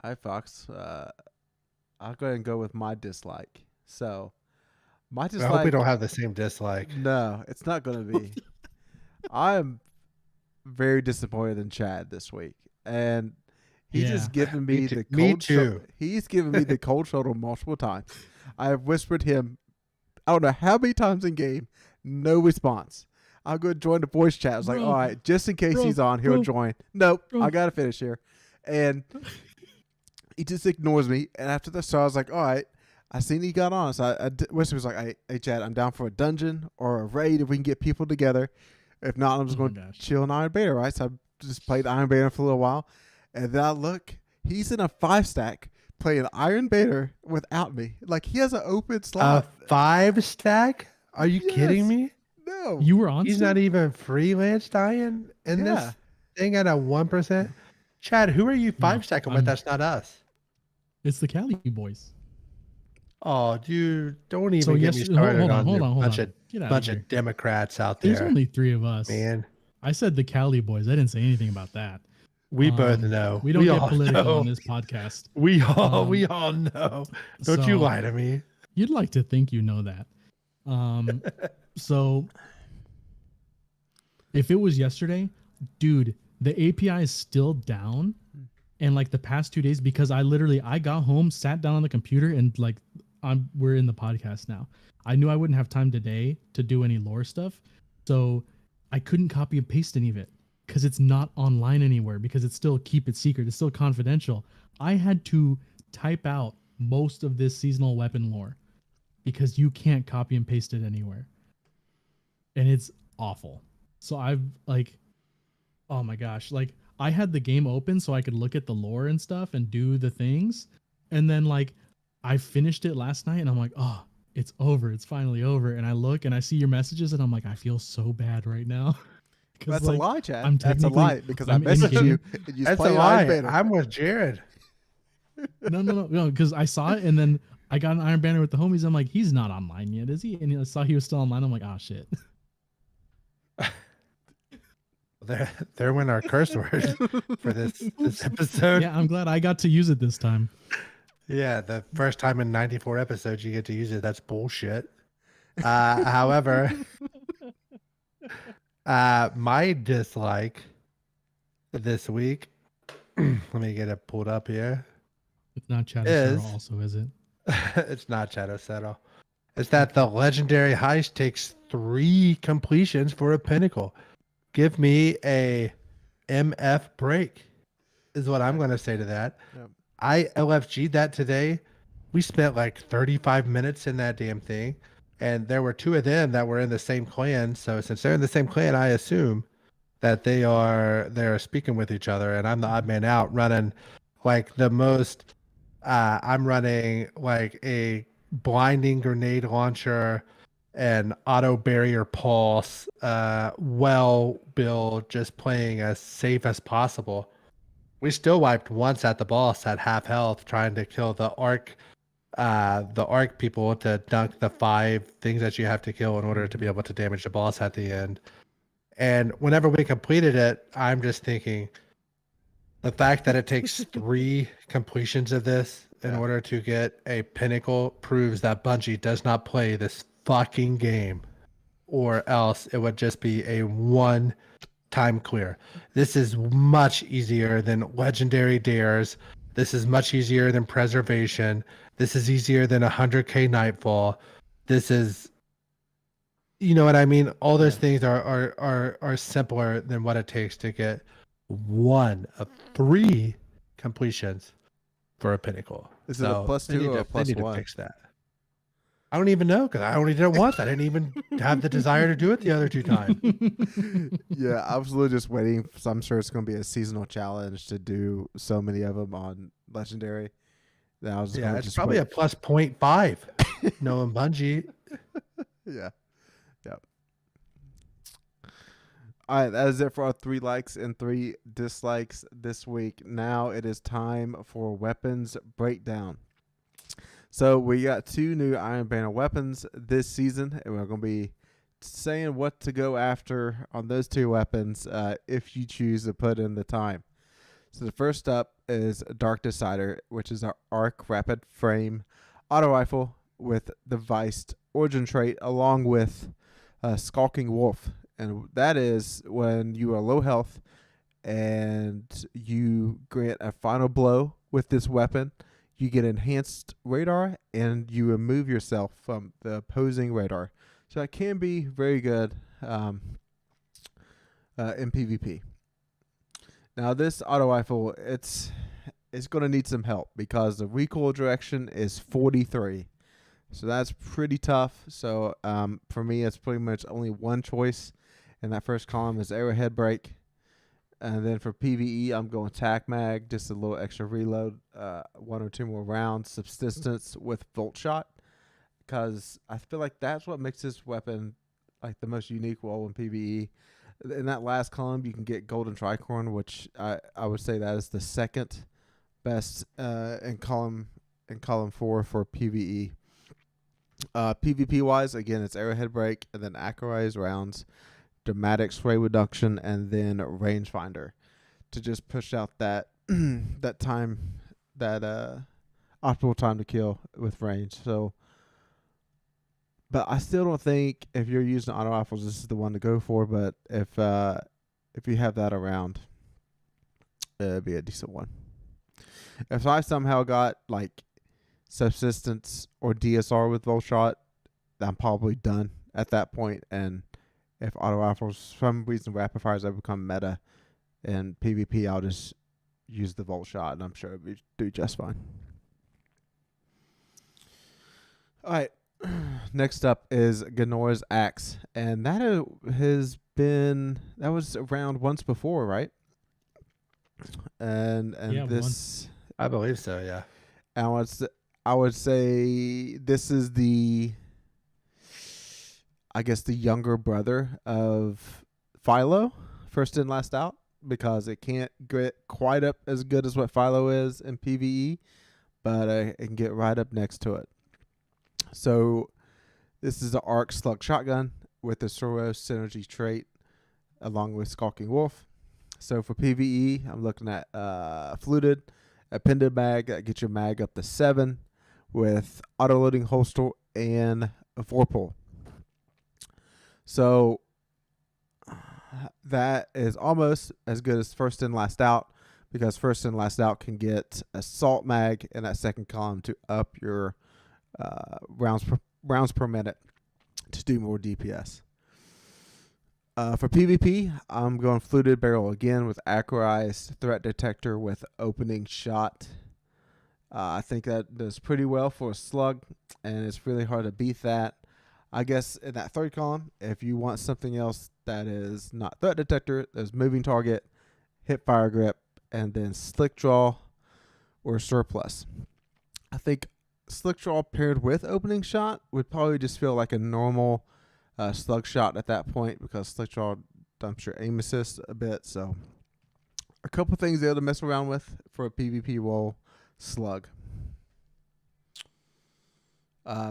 All right, Fox. I'll go ahead and go with my dislike. So, my I dislike. hope we don't have the same dislike. No, it's not going to be. I am very disappointed in Chad this week, and he's Yeah. just given me the Me cold too. shoulder. He's given me the cold shoulder multiple times. I have whispered him, I don't know how many times in game, no response. I'll go join the voice chat. I was like, Bro. all right, just in case Bro. he's on, he'll Bro. join. Nope, Bro. I got to finish here. And he just ignores me. And after the show, I was like, all right, I seen he got on. So I whispered, was like, hey, Chad, I'm down for a dungeon or a raid if we can get people together. If not, I'm just going to chill in Iron Beta, right? So I just played Iron Beta for a little while. And then I look, he's in a 5-stack playing Iron Beta without me. Like, he has an open slot. A 5-stack? Are you kidding me? No. You were on. He's still? not even freelance dying in this thing at a 1%. Chad, who are you 5-stacking with? That's not us. It's the Cali boys. Oh, dude, don't even So get me yes, started hold on. bunch Get out bunch of of here. Democrats out There's there. only 3 of us. Man, I said the Cali boys. I didn't say anything about that. we both know. We don't get all political know. on this podcast. We all know. Don't you so- lie to me. You'd like to think you know that. So if it was yesterday, dude, the API is still down. And like the past 2 days, because I got home, sat down on the computer, and like we're in the podcast now. I knew I wouldn't have time today to do any lore stuff. So I couldn't copy and paste any of it because it's not online anywhere, because it's still keep it secret. It's still confidential. I had to type out most of this seasonal weapon lore because you can't copy and paste it anywhere. And it's awful. So I've like, oh my gosh, like I had the game open so I could look at the lore and stuff and do the things. And then like I finished it last night and I'm like, oh, it's over. It's finally over. And I look and I see your messages and I'm like, I feel so bad right now. That's like, a lie, Chad. I'm That's a lie because I I'm messaged in-game. you and you That's a played lie. Iron Beta. I'm with Jared. No, because I saw it and then I got an Iron Banner with the homies. I'm like, he's not online yet, is he? And I saw he was still online. I'm like, oh shit. There went our curse word for this episode. Yeah, I'm glad I got to use it this time. Yeah, the first time in 94 episodes you get to use it. That's bullshit. However, my dislike this week, let me get it pulled up here. It's not Is- chadocero also, is it? It's not chadocero. It's that the legendary heist takes 3 completions for a pinnacle. Give me a MF break, is what I'm going to say to that. Yep. I LFG'd that today. We spent like 35 minutes in that damn thing. And there were 2 of them that were in the same clan. So since they're in the same clan, I assume that they're speaking with each other. And I'm the odd man out running like the most, I'm running like a blinding grenade launcher and auto barrier pulse, well build, just playing as safe as possible. We still wiped once at the boss at half health, trying to kill the arc people to dunk the 5 things that you have to kill in order to be able to damage the boss at the end. And whenever we completed it, I'm just thinking, The fact that it takes 3 completions of this in Yeah. order to get a pinnacle proves that Bungie does not play this fucking game, or else it would just be a one time clear. This is much easier than legendary dares. This is much easier than preservation. This is easier than 100k nightfall. This is, you know what I mean? All those Yeah. things are simpler than what it takes to get one of 3 completions for a pinnacle. Is it a plus they 2 or a they plus need to 1? fix that. I don't even know because I only did it once. I didn't even have the desire to do it the other 2 times. Yeah, I was literally just waiting. So I'm sure it's going to be a seasonal challenge to do so many of them on Legendary. That I was Yeah, gonna it's just probably wait. a plus 0.5. Knowing Bungie. Yeah. Yep. All right, that is it for our 3 likes and 3 dislikes this week. Now it is time for weapons breakdown. So we got 2 new Iron Banner weapons this season, and we're going to be saying what to go after on those 2 weapons if you choose to put in the time. So the first up is Dark Decider, which is our arc rapid frame auto rifle with the Viced origin trait, along with Skulking Wolf. And that is when you are low health and you grant a final blow with this weapon, you get enhanced radar and you remove yourself from the opposing radar. So it can be very good in PvP. Now this auto rifle, it's going to need some help because the recoil direction is 43. So that's pretty tough. So for me, it's pretty much only one choice. And that first column is arrowhead break. And then for PvE, I'm going tac mag, just a little extra reload, 1 or 2 more rounds, subsistence with volt shot. Because I feel like that's what makes this weapon like the most unique role in PvE. In that last column, you can get golden tricorn, which I would say that is the second best in column 4 for PvE. PvP wise, again, it's arrowhead break and then accurized rounds, dramatic spray reduction, and then rangefinder to just push out that that time, that optimal time to kill with range. So, but I still don't think if you're using auto rifles, this is the one to go for. But if you have that around, it'd be a decent one. If I somehow got like subsistence or DSR with volt shot, I'm probably done at that point. And if auto rifles, for some reason, rapid fires have become meta in PvP, I'll just use the volt shot, and I'm sure it'll do just fine. All right. Next up is Gnora's Axe, and that was around once before, right? And Yeah, this, I believe so, yeah. I would say this is the younger brother of Philo, first in, last out, because it can't get quite up as good as what Philo is in PvE, but it can get right up next to it. So this is the Arc Slug Shotgun with the Soros Synergy trait along with Skulking Wolf. So for PvE, I'm looking at Fluted, Appended Mag that gets your mag up to 7 with auto-loading holster and a 4-pull. So that is almost as good as first in, last out, because first in, last out can get assault mag in that second column to up your rounds per minute to do more DPS. For PvP, I'm going Fluted Barrel again with accurized threat detector with opening shot. I think that does pretty well for a slug, and it's really hard to beat that. I guess in that third column, if you want something else that is not threat detector, there's moving target, hip fire grip, and then slick draw or surplus. I think slick draw paired with opening shot would probably just feel like a normal slug shot at that point, because slick draw dumps your aim assist a bit. So a couple things there to mess around with for a PvP role slug.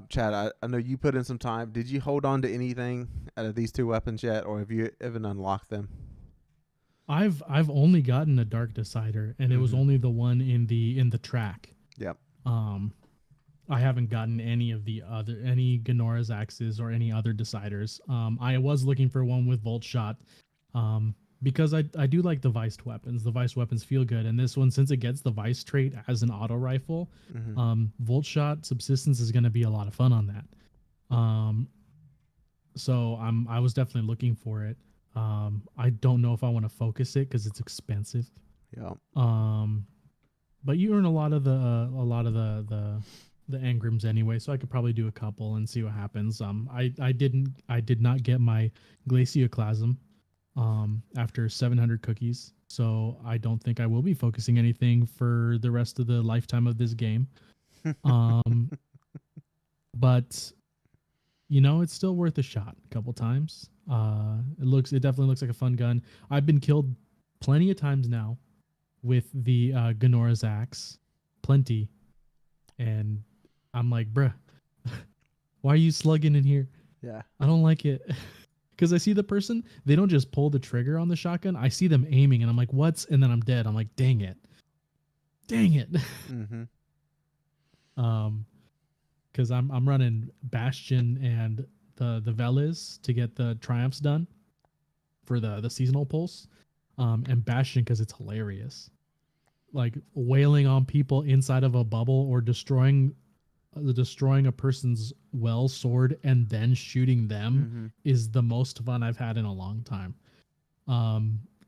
Chad, I know you put in some time. Did you hold on to anything out of these 2 weapons yet, or have you even unlocked them? I've only gotten a dark decider, and it was Mhm. only the one in the track. Yep. I haven't gotten any Ganora's axes or any other deciders. I was looking for one with Volt Shot, because I do like the Viced weapons. The Viced weapons feel good, and this one, since it gets the Vice trait as an auto rifle, Volt Shot Subsistence is going to be a lot of fun on that. So I was definitely looking for it. I don't know if I want to focus it because it's expensive. Yeah. But you earn a lot of the engrams anyway, so I could probably do a couple and see what happens. I did not get my Glacioclasm after 700 cookies, so I don't think I will be focusing anything for the rest of the lifetime of this game. But it's still worth a shot a couple times. It definitely looks like a fun gun. I've been killed plenty of times now with the Ganora's axe, plenty, and I'm like, bruh, why are you slugging in here? Yeah. I don't like it. Because I see the person, they don't just pull the trigger on the shotgun. I see them aiming, and I'm like, what's? And then I'm dead. I'm like, dang it. Mm-hmm. Because I'm running Bastion and the Velas to get the triumphs done for the seasonal pulse, and Bastion because it's hilarious, like wailing on people inside of a bubble or destroying a person's well sword and then shooting them is the most fun I've had in a long time.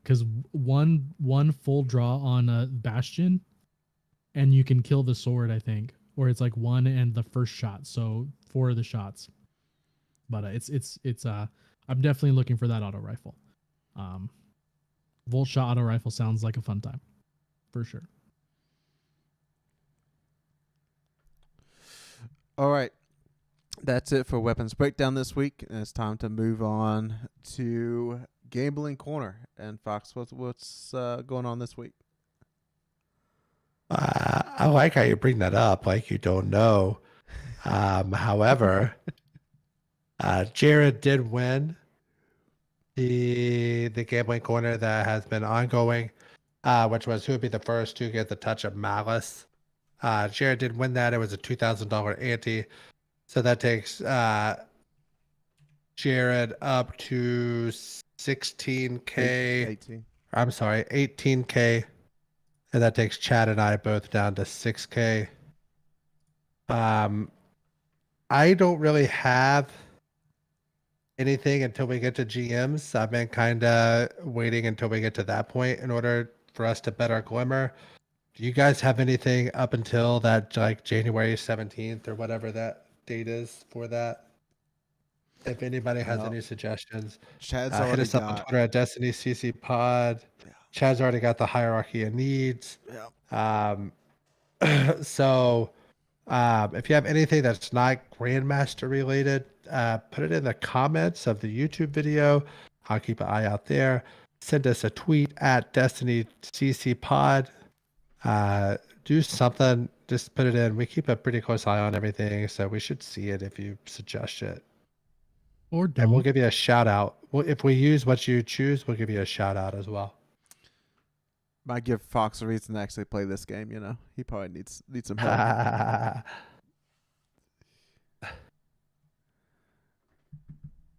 Because one full draw on a Bastion, and you can kill the sword, I think, or it's like one and the first shot, so 4 of the shots. But it's I'm definitely looking for that auto rifle. Volt shot auto rifle sounds like a fun time, for sure. All right. That's it for weapons breakdown this week. And it's time to move on to gambling corner. And Fox, what's going on this week? I like how you bring that up, like you don't know. However, Jared did win the gambling corner that has been ongoing, which was who would be the first to get the touch of malice. Jared did win that. It was a $2,000 ante, so that takes Jared up to 16K. 18. I'm sorry, 18K. And that takes Chad and I both down to 6K. I don't really have anything until we get to GMs. I've been kind of waiting until we get to that point in order for us to bet our glimmer. Do you guys have anything up until that, like January 17th or whatever that date is for that? If anybody has No. any suggestions, Chad's hit already us up on Twitter at Destiny CC Pod. Yeah. Chad's already got the hierarchy of needs. Yeah. So if you have anything that's not Grandmaster related, put it in the comments of the YouTube video. I'll keep an eye out there. Send us a tweet at Destiny CC Pod. Do something. Just put it in. We keep a pretty close eye on everything, so we should see it if you suggest it. Or And we'll don't. give you a shout out. Well, if we use what you choose, we'll give you a shout out as well. Might give Fox a reason to actually play this game. He probably needs some help.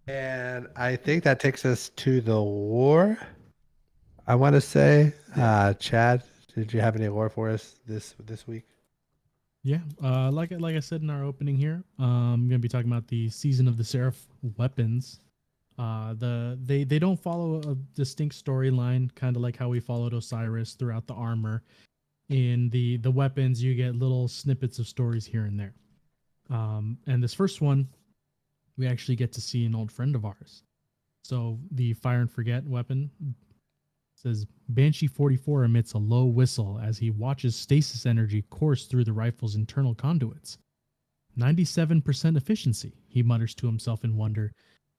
And I think that takes us to the war. I want to say, Chad, did you have any lore for us this week? Yeah, like I said in our opening here, I'm gonna be talking about the Season of the Seraph weapons. They don't follow a distinct storyline, kind of like how we followed Osiris throughout the armor. In the weapons, you get little snippets of stories here and there. And this first one, we actually get to see an old friend of ours. So the Fire and Forget weapon says Banshee 44 emits a low whistle as he watches stasis energy course through the rifle's internal conduits. 97% efficiency, he mutters to himself in wonder.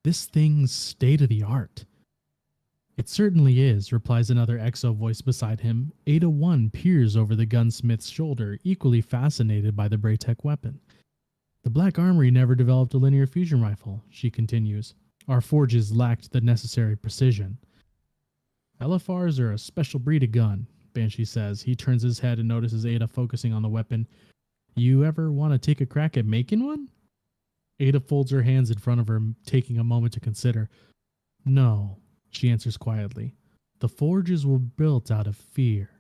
This thing's state of the art. It certainly is, replies another exo voice beside him. Ada 1 peers over the gunsmith's shoulder, equally fascinated by the Braytech weapon. The Black Armory never developed a linear fusion rifle, she continues. Our forges lacked the necessary precision. LFRs are a special breed of gun, Banshee says. He turns his head and notices Ada focusing on the weapon. You ever want to take a crack at making one? Ada folds her hands in front of her, taking a moment to consider. No, she answers quietly. The forges were built out of fear.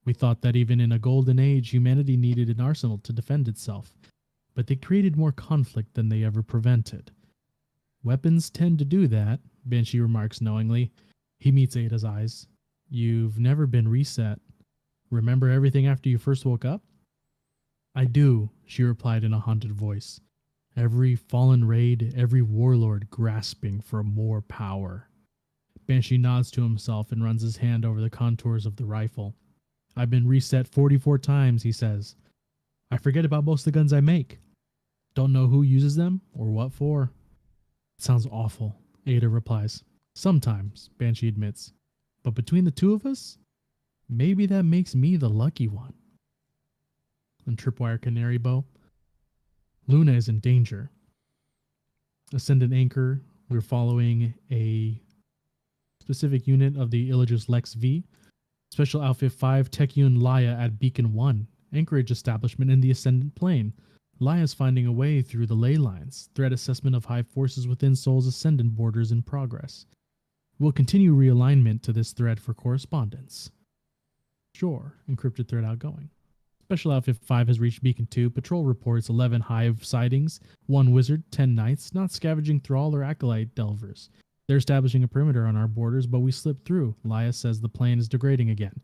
We thought that even in a golden age, humanity needed an arsenal to defend itself, but they created more conflict than they ever prevented. Weapons tend to do that, Banshee remarks knowingly. He meets Ada's eyes. You've never been reset. Remember everything after you first woke up? I do, she replied in a haunted voice. Every fallen raid, every warlord grasping for more power. Banshee nods to himself and runs his hand over the contours of the rifle. I've been reset 44 times, he says. I forget about most of the guns I make. Don't know who uses them or what for. It sounds awful, Ada replies. Sometimes, Banshee admits. But between the two of us, maybe that makes me the lucky one. And Tripwire Canary Bow. Luna is in danger. Ascendant Anchor, we're following a specific unit of the Illagers Lex V. Special Outfit 5, Techune Laya at Beacon 1, Anchorage establishment in the Ascendant Plane. Laya's finding a way through the ley lines. Threat assessment of high forces within Sol's Ascendant borders in progress. We'll continue realignment to this thread for correspondence. Sure, encrypted thread outgoing. Special Outfit 5 has reached Beacon 2. Patrol reports 11 hive sightings, 1 wizard, 10 knights, not scavenging thrall or acolyte delvers. They're establishing a perimeter on our borders, but we slipped through. Laya says the plane is degrading again.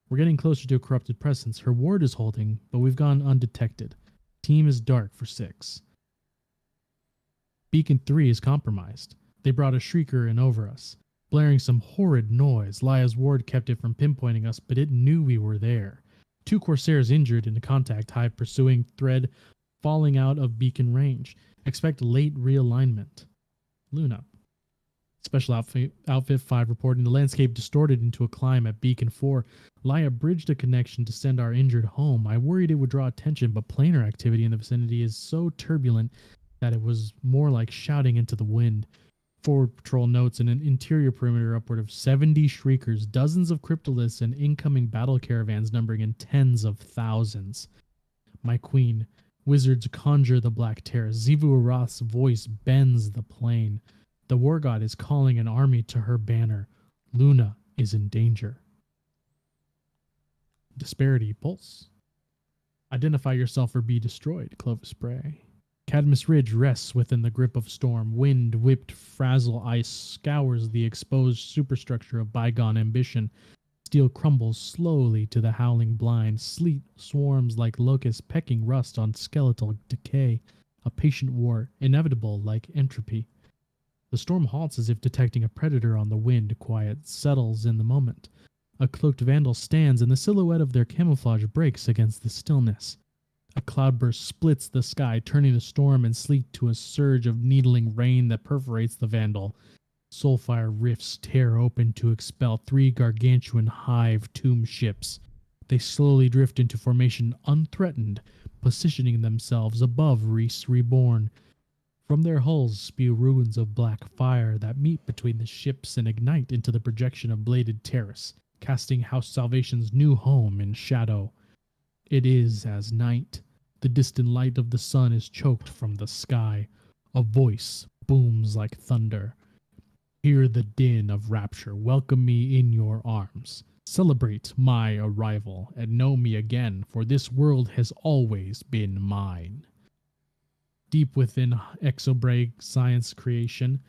We're getting closer to a corrupted presence. Her ward is holding, but we've gone undetected. Team is dark for 6. Beacon 3 is compromised. They brought a shrieker in over us, blaring some horrid noise. Laya's ward kept it from pinpointing us, but it knew we were there. 2 Corsairs injured in the contact hive pursuing thread falling out of beacon range. Expect late realignment. Luna. Special Outfit 5 reporting the landscape distorted into a climb at Beacon 4. Laya bridged a connection to send our injured home. I worried it would draw attention, but planar activity in the vicinity is so turbulent that it was more like shouting into the wind. Forward patrol notes an interior perimeter upward of 70 shriekers, dozens of cryptoliths, and incoming battle caravans numbering in tens of thousands. My queen, wizards conjure the black terror. Zivu Arath's voice bends the plain. The war god is calling an army to her banner. Luna is in danger. Disparity Pulse. Identify yourself or be destroyed, Clovis Bray. Cadmus Ridge rests within the grip of storm. Wind-whipped frazzle ice scours the exposed superstructure of bygone ambition. Steel crumbles slowly to the howling blind. Sleet swarms like locusts pecking rust on skeletal decay. A patient war, inevitable like entropy. The storm halts as if detecting a predator on the wind. Quiet settles in the moment. A cloaked vandal stands and the silhouette of their camouflage breaks against the stillness. A cloudburst splits the sky, turning the storm and sleet to a surge of needling rain that perforates the vandal. Soulfire rifts tear open to expel 3 gargantuan hive tomb ships. They slowly drift into formation unthreatened, positioning themselves above Reese Reborn. From their hulls spew ruins of black fire that meet between the ships and ignite into the projection of bladed terrace, casting House Salvation's new home in shadow. It is as night. The distant light of the sun is choked from the sky. A voice booms like thunder. Hear the din of rapture. Welcome me in your arms. Celebrate my arrival and know me again, for this world has always been mine. Deep within Exobray science creation,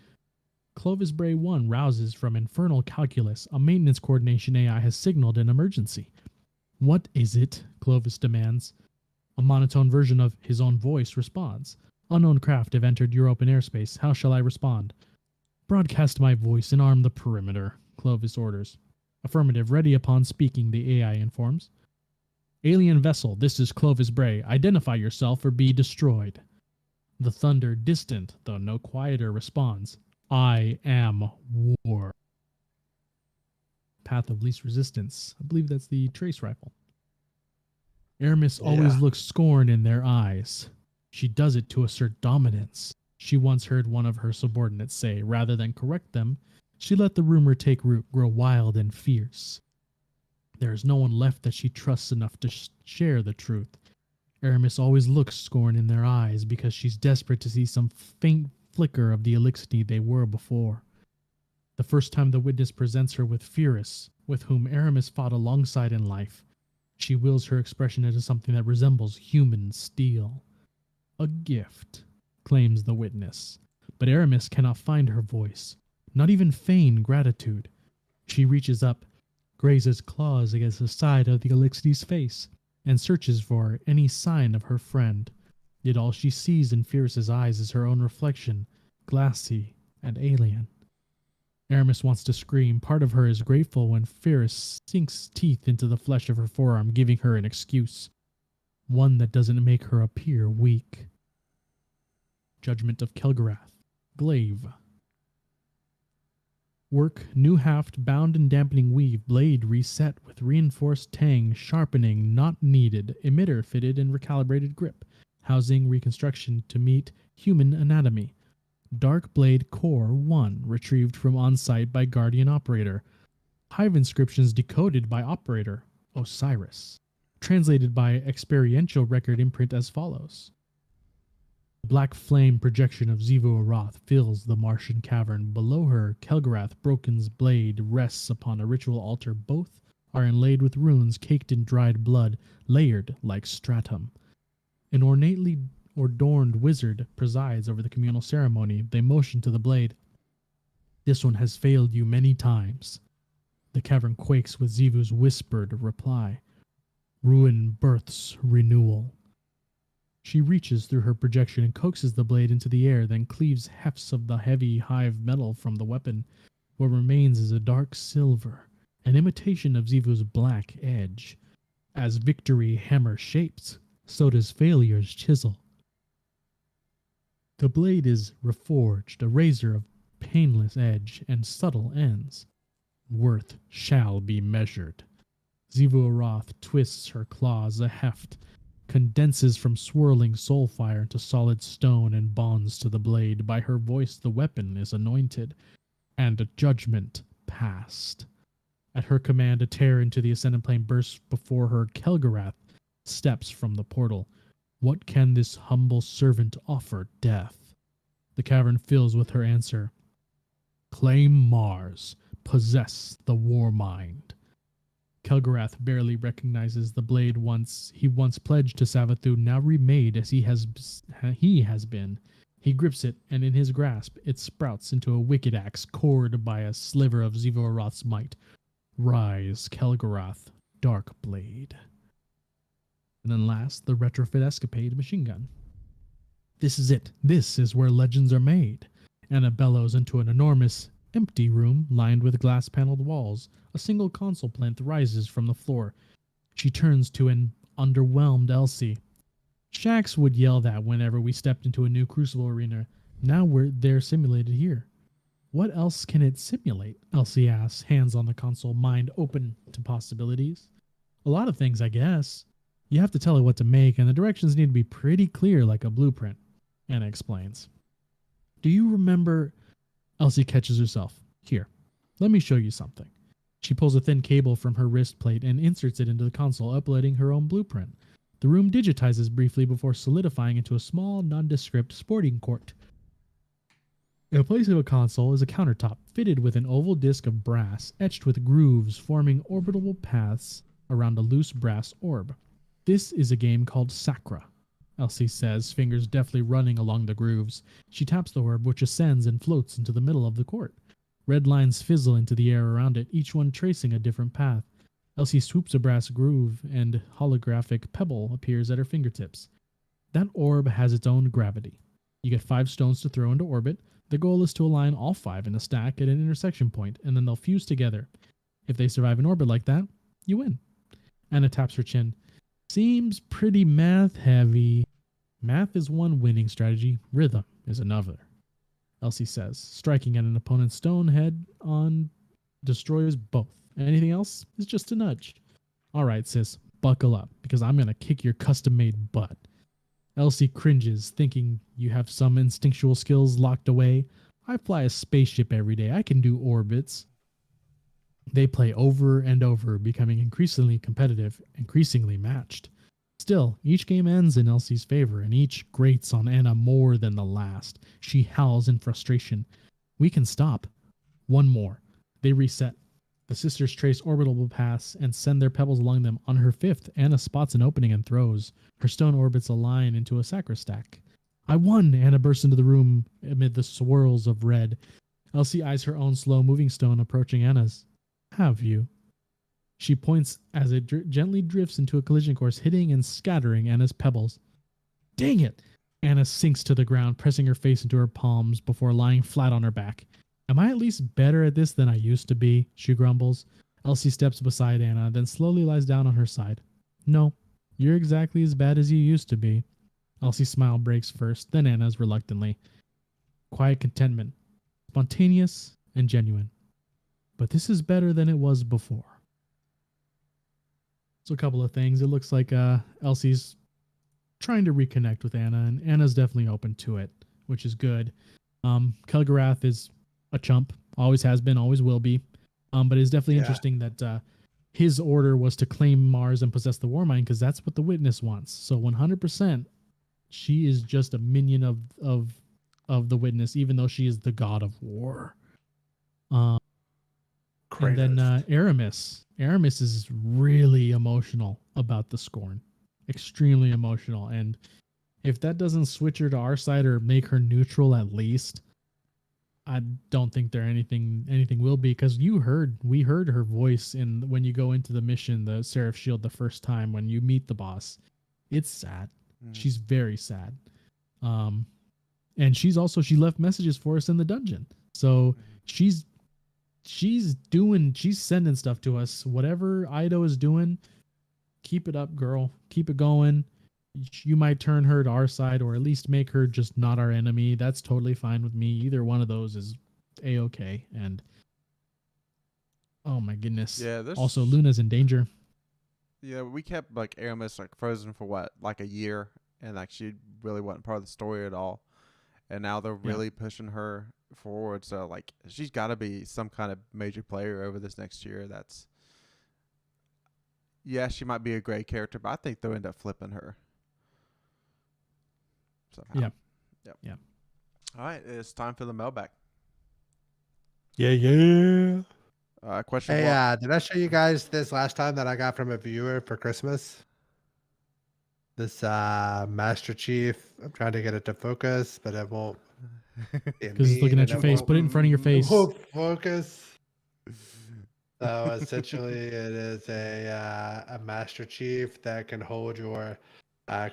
Clovis Bray 1 rouses from infernal calculus. A maintenance coordination AI has signaled an emergency. What is it? Clovis demands. A monotone version of his own voice responds. Unknown craft have entered your open airspace. How shall I respond? Broadcast my voice and arm the perimeter, Clovis orders. Affirmative, ready upon speaking, the AI informs. Alien vessel, this is Clovis Bray. Identify yourself or be destroyed. The thunder, distant, though no quieter, responds. I am war. Path of least resistance. I believe that's the trace rifle. Aramis always looks scorn in their eyes. She does it to assert dominance. She once heard one of her subordinates say, rather than correct them, She let the rumor take root, grow wild and fierce. There is no one left that she trusts enough to share the truth. Aramis always looks scorn in their eyes because she's desperate to see some faint flicker of the Elixir they were before. The first time the witness presents her with Furus, with whom Aramis fought alongside in life, she wills her expression into something that resembles human steel. A gift, claims the witness, but Aramis cannot find her voice, not even feign gratitude. She reaches up, grazes claws against the side of the Elixir's face, and searches for any sign of her friend. Yet all she sees in Furus's eyes is her own reflection, glassy and alien. Aramis wants to scream. Part of her is grateful when Furus sinks teeth into the flesh of her forearm, giving her an excuse. One that doesn't make her appear weak. Judgment of Kelgarath. Glaive. Work, new haft, bound and dampening weave, blade reset with reinforced tang, sharpening not needed, emitter fitted and recalibrated grip, housing reconstruction to meet human anatomy. Dark Blade Core 1, retrieved from on-site by Guardian Operator. Hive inscriptions decoded by Operator, Osiris. Translated by Experiential Record Imprint as follows. The black flame projection of Xivu Arath fills the Martian cavern. Below her, Kelgarath Broken's blade rests upon a ritual altar. Both are inlaid with runes caked in dried blood, layered like stratum. An ornately adorned wizard presides over the communal ceremony. They motion to the blade. This one has failed you many times. The cavern quakes with Xivu's whispered reply. Ruin births renewal. She reaches through her projection and coaxes the blade into the air, then cleaves hefts of the heavy hive metal from the weapon. What remains is a dark silver, an imitation of Xivu's black edge. As victory hammer shapes, so does failure's chisel. The blade is reforged, a razor of painless edge and subtle ends. Worth shall be measured. Xivu Arath twists her claws a heft, condenses from swirling soul fire into solid stone and bonds to the blade. By her voice the weapon is anointed, and a judgment passed. At her command a tear into the ascendant plane bursts before her. Kelgarath steps from the portal. What can this humble servant offer death? The cavern fills with her answer. Claim Mars, possess the war mind. Kelgarath barely recognizes the blade he once pledged to Savathûn, now remade as he has been. He grips it, and in his grasp it sprouts into a wicked axe, cored by a sliver of Xivu Arath's might. Rise, Kelgarath, dark blade. And then last, the retrofit escapade machine gun. This is it. This is where legends are made. Anna bellows into an enormous, empty room lined with glass-paneled walls. A single console plinth rises from the floor. She turns to an underwhelmed Elsie. Shax would yell that whenever we stepped into a new Crucible arena. Now they're simulated here. What else can it simulate? Elsie asks, hands on the console, mind open to possibilities. A lot of things, I guess. You have to tell it what to make, and the directions need to be pretty clear like a blueprint. Anna explains. Do you remember... Elsie catches herself. Here, let me show you something. She pulls a thin cable from her wrist plate and inserts it into the console, uploading her own blueprint. The room digitizes briefly before solidifying into a small, nondescript sporting court. In place of a console is a countertop fitted with an oval disc of brass etched with grooves forming orbital paths around a loose brass orb. This is a game called Sacra, Elsie says, fingers deftly running along the grooves. She taps the orb, which ascends and floats into the middle of the court. Red lines fizzle into the air around it, each one tracing a different path. Elsie swoops a brass groove, and holographic pebble appears at her fingertips. That orb has its own gravity. You get 5 stones to throw into orbit. The goal is to align all 5 in a stack at an intersection point, and then they'll fuse together. If they survive an orbit like that, you win. Anna taps her chin. Seems pretty math-heavy. Math is one winning strategy. Rhythm is another, Elsie says, striking at an opponent's stone head on destroys both. Anything else is just a nudge. All right, sis, buckle up, because I'm going to kick your custom-made butt. Elsie cringes, thinking you have some instinctual skills locked away. I fly a spaceship every day. I can do orbits. They play over and over, becoming increasingly competitive, increasingly matched. Still, each game ends in Elsie's favor, and each grates on Anna more than the last. She howls in frustration. We can stop. One more. They reset. The sisters trace orbital paths and send their pebbles along them. On her fifth, Anna spots an opening and throws. Her stone orbits align into a sacrostack. I won! Anna bursts into the room amid the swirls of red. Elsie eyes her own slow-moving stone approaching Anna's. Have you? She points as it gently drifts into a collision course, hitting and scattering Anna's pebbles. Dang it! Anna sinks to the ground, pressing her face into her palms before lying flat on her back. Am I at least better at this than I used to be? She grumbles. Elsie steps beside Anna, then slowly lies down on her side. No, you're exactly as bad as you used to be. Elsie's smile breaks first, then Anna's reluctantly. Quiet contentment. Spontaneous and genuine. But this is better than it was before. So a couple of things. It looks like Elsie's trying to reconnect with Anna, and Anna's definitely open to it, which is good. Kelgarath is a chump, always has been, always will be. But it's definitely interesting that his order was to claim Mars and possess the War Mind, because that's what the Witness wants. So 100%, she is just a minion of the Witness, even though she is the god of war. And then Aramis. Aramis is really emotional about the Scorn. Extremely emotional. And if that doesn't switch her to our side or make her neutral at least, I don't think there anything will be, because we heard her voice when you go into the mission, the Seraph Shield, the first time when you meet the boss. It's sad. She's very sad. And she left messages for us in the dungeon. So she's sending stuff to us. Whatever Ido is doing, keep it up, girl. Keep it going. You might turn her to our side, or at least make her just not our enemy. That's totally fine with me. Either one of those is A-okay. And oh my goodness. Yeah. Also, Luna's in danger. Yeah, we kept like Aramis like frozen for like a year, and like she really wasn't part of the story at all. And now they're really pushing her forward. So like she's got to be some kind of major player over this next year. She might be a great character, but I think they'll end up flipping her. Somehow. Yeah. All right, it's time for the mailbag. Yeah. Question. Hey, did I show you guys this last time that I got from a viewer for Christmas? This Master Chief. I'm trying to get it to focus, but it won't. Because it's looking at your face. Put it in front of your face. Won't focus. So essentially, it is a Master Chief that can hold your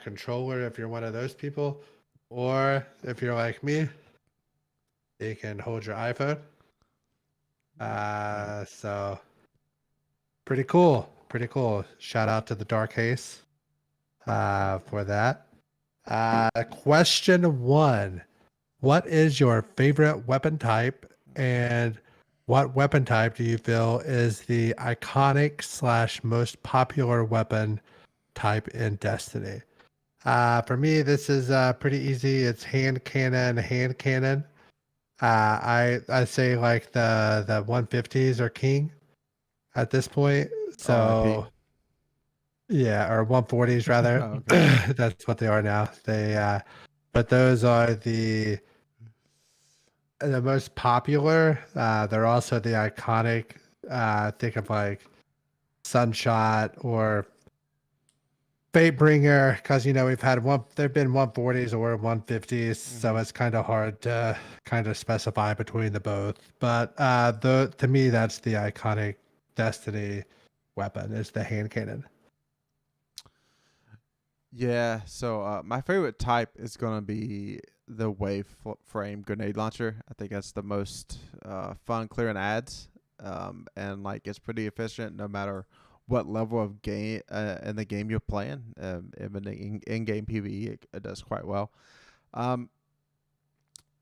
controller if you're one of those people, or if you're like me, you can hold your iPhone. So pretty cool. Shout out to the Dark Haze for that. Question 1. What is your favorite weapon type, and what weapon type do you feel is the iconic / most popular weapon type in Destiny? For me, this is pretty easy. It's hand cannon. I say like the 150s are king at this point. So yeah, or 140s rather. Oh, okay. That's what they are now. But those are the most popular. They're also the iconic. Think of like Sunshot or Fatebringer, because we've had there've been 140s or 150s, so it's kind of hard to kind of specify between the both. But to me, that's the iconic Destiny weapon, is the hand cannon. Yeah, so my favorite type is going to be the wave frame grenade launcher. I think that's the most fun clearing ads, and like it's pretty efficient no matter what level of game in the game you're playing. Even in-game PvE, it does quite well.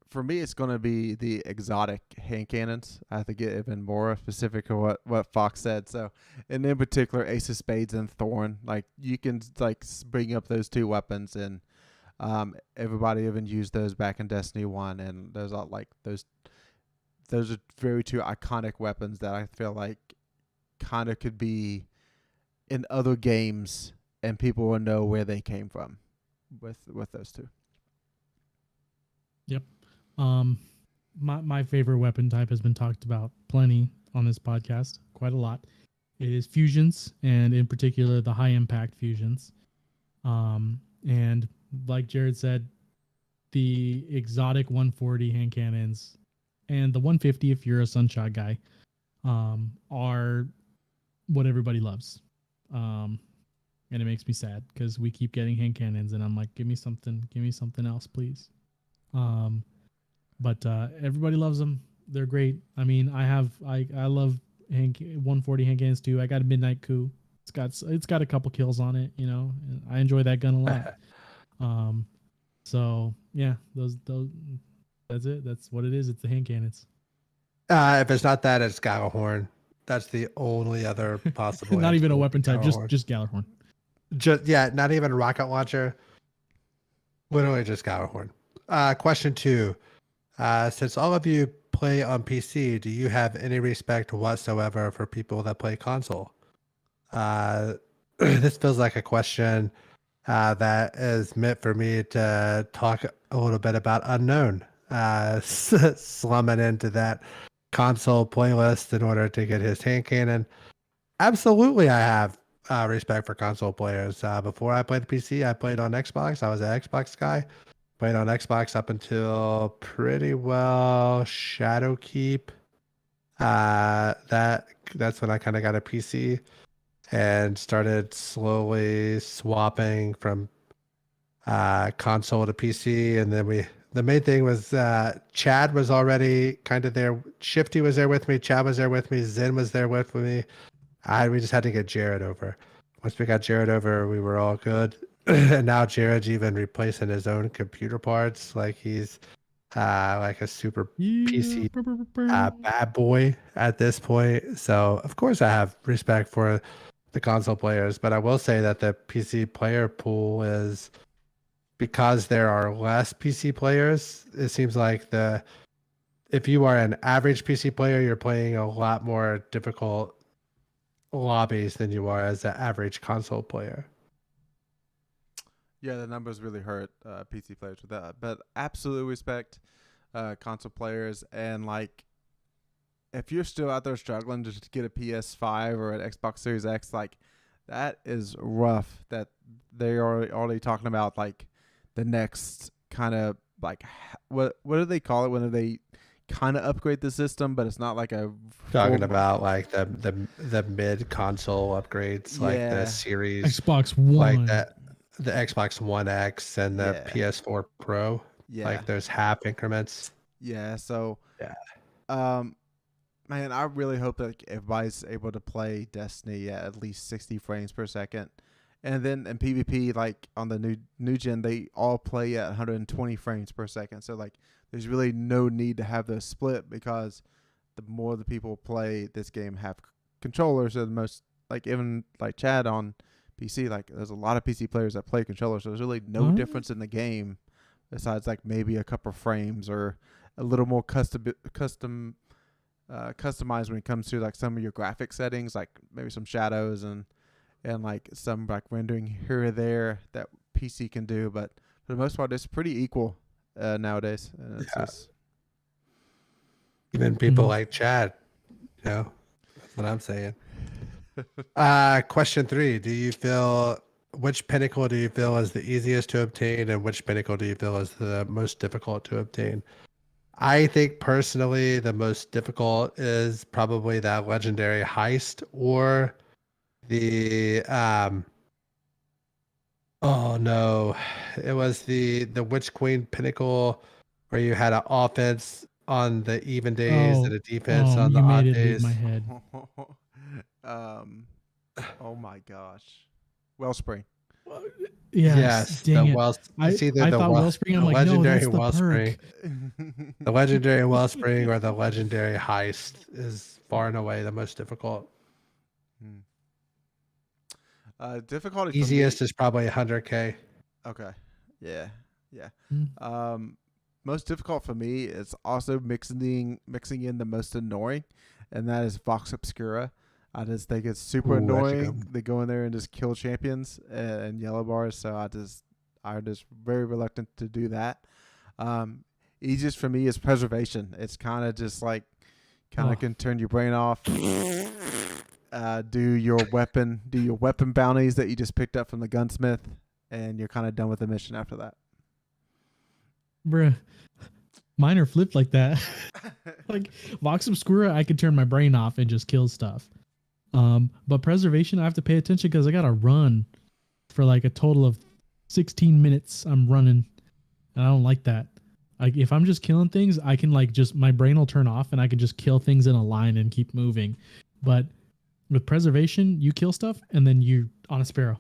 For me, it's going to be the exotic hand cannons. I have to get even more specific to what Fox said. So, and in particular, Ace of Spades and Thorn. Like you can like bring up those two weapons and Everybody even used those back in Destiny 1, and those are those are very two iconic weapons that I feel like kind of could be in other games, and people will know where they came from with those two. Yep. My favorite weapon type has been talked about plenty on this podcast, quite a lot. It is fusions, and in particular the high impact fusions. And like Jared said, the exotic 140 hand cannons and the 150 if you're a sunshot guy are what everybody loves. And it makes me sad because we keep getting hand cannons, and I'm like, give me something else, please. But everybody loves them. They're great. I mean, I love 140 hand cannons too. I got a Midnight Coup. It's got a couple kills on it, and I enjoy that gun a lot. So yeah, those that's it. That's what it is. It's the hand cannons. If it's not that, it's Gallahorn. That's the only other possible. Not even a weapon type, Gallahorn. just Gallahorn. Not even a rocket launcher. Literally just Gallahorn. Question 2. Since all of you play on PC, do you have any respect whatsoever for people that play console? This feels like a question that is meant for me to talk a little bit about Unknown, slumming into that console playlist in order to get his hand cannon. Absolutely, I have respect for console players. Before I played PC, I played on Xbox. I was an Xbox guy. Played on Xbox up until pretty well Shadowkeep. That's when I kind of got a PC and started slowly swapping from console to PC. And then the main thing was Chad was already kind of there. Shifty was there with me. Chad was there with me. Zen was there with me. We just had to get Jared over. Once we got Jared over, we were all good. And now Jared's even replacing his own computer parts. Like he's like a super PC bad boy at this point. So of course I have respect for the console players, but I will say that the PC player pool is, because there are less PC players, it seems like if you are an average PC player, you're playing a lot more difficult lobbies than you are as an average console player. Yeah, the numbers really hurt PC players with that, but absolutely respect console players. And like, if you're still out there struggling to get a PS5 or an Xbox Series X, like that is rough. That they are already talking about like the next kind of like what do they call it when they kind of upgrade the system, but it's not like a talking about like the mid console upgrades, like the Series Xbox One, like that. The Xbox One X and the PS4 Pro, like those half increments. Yeah. So, man, I really hope that everybody's able to play Destiny at least 60 frames per second, and then in PvP, like on the new gen, they all play at 120 frames per second. So like, there's really no need to have those split, because the more the people play this game have controllers, so the most, like even like Chad on PC, like there's a lot of PC players that play controllers, so there's really no difference in the game besides like maybe a couple frames or a little more customized when it comes to like some of your graphic settings, like maybe some shadows and like some like rendering here or there that PC can do. But for the most part, it's pretty equal nowadays. And it's just even people like Chad, that's what I'm saying. Question 3: which pinnacle do you feel is the easiest to obtain, and which pinnacle do you feel is the most difficult to obtain? I think personally the most difficult is probably that legendary heist, or the oh no, it was the Witch Queen pinnacle, where you had an offense on the even days and a defense on the odd days. My head. Oh my gosh, Wellspring. Yes, dang it. I thought Wellspring. I'm like, no, that's the Wellspring. perk. The legendary Wellspring or the legendary heist is far and away the most difficult. Difficulty. Easiest is probably 100K. Okay. Yeah. Yeah. Mm. Most difficult for me is also mixing in the most annoying, and that is Vox Obscura. I just think it's super Ooh, that's a good annoying. one. They go in there and just kill champions and yellow bars. So I'm just very reluctant to do that. Easiest for me is preservation. It's kind of just like Oh. can turn your brain off. Do your weapon bounties that you just picked up from the gunsmith, and you're kind of done with the mission after that. Bruh. Mine are flipped like that. Like Vox Obscura, I could turn my brain off and just kill stuff. But preservation, I have to pay attention because I gotta run for like a total of 16 minutes. I'm running, and I don't like that. Like if I'm just killing things, I can like just my brain will turn off and I can just kill things in a line and keep moving. But with preservation, you kill stuff and then you're on a sparrow,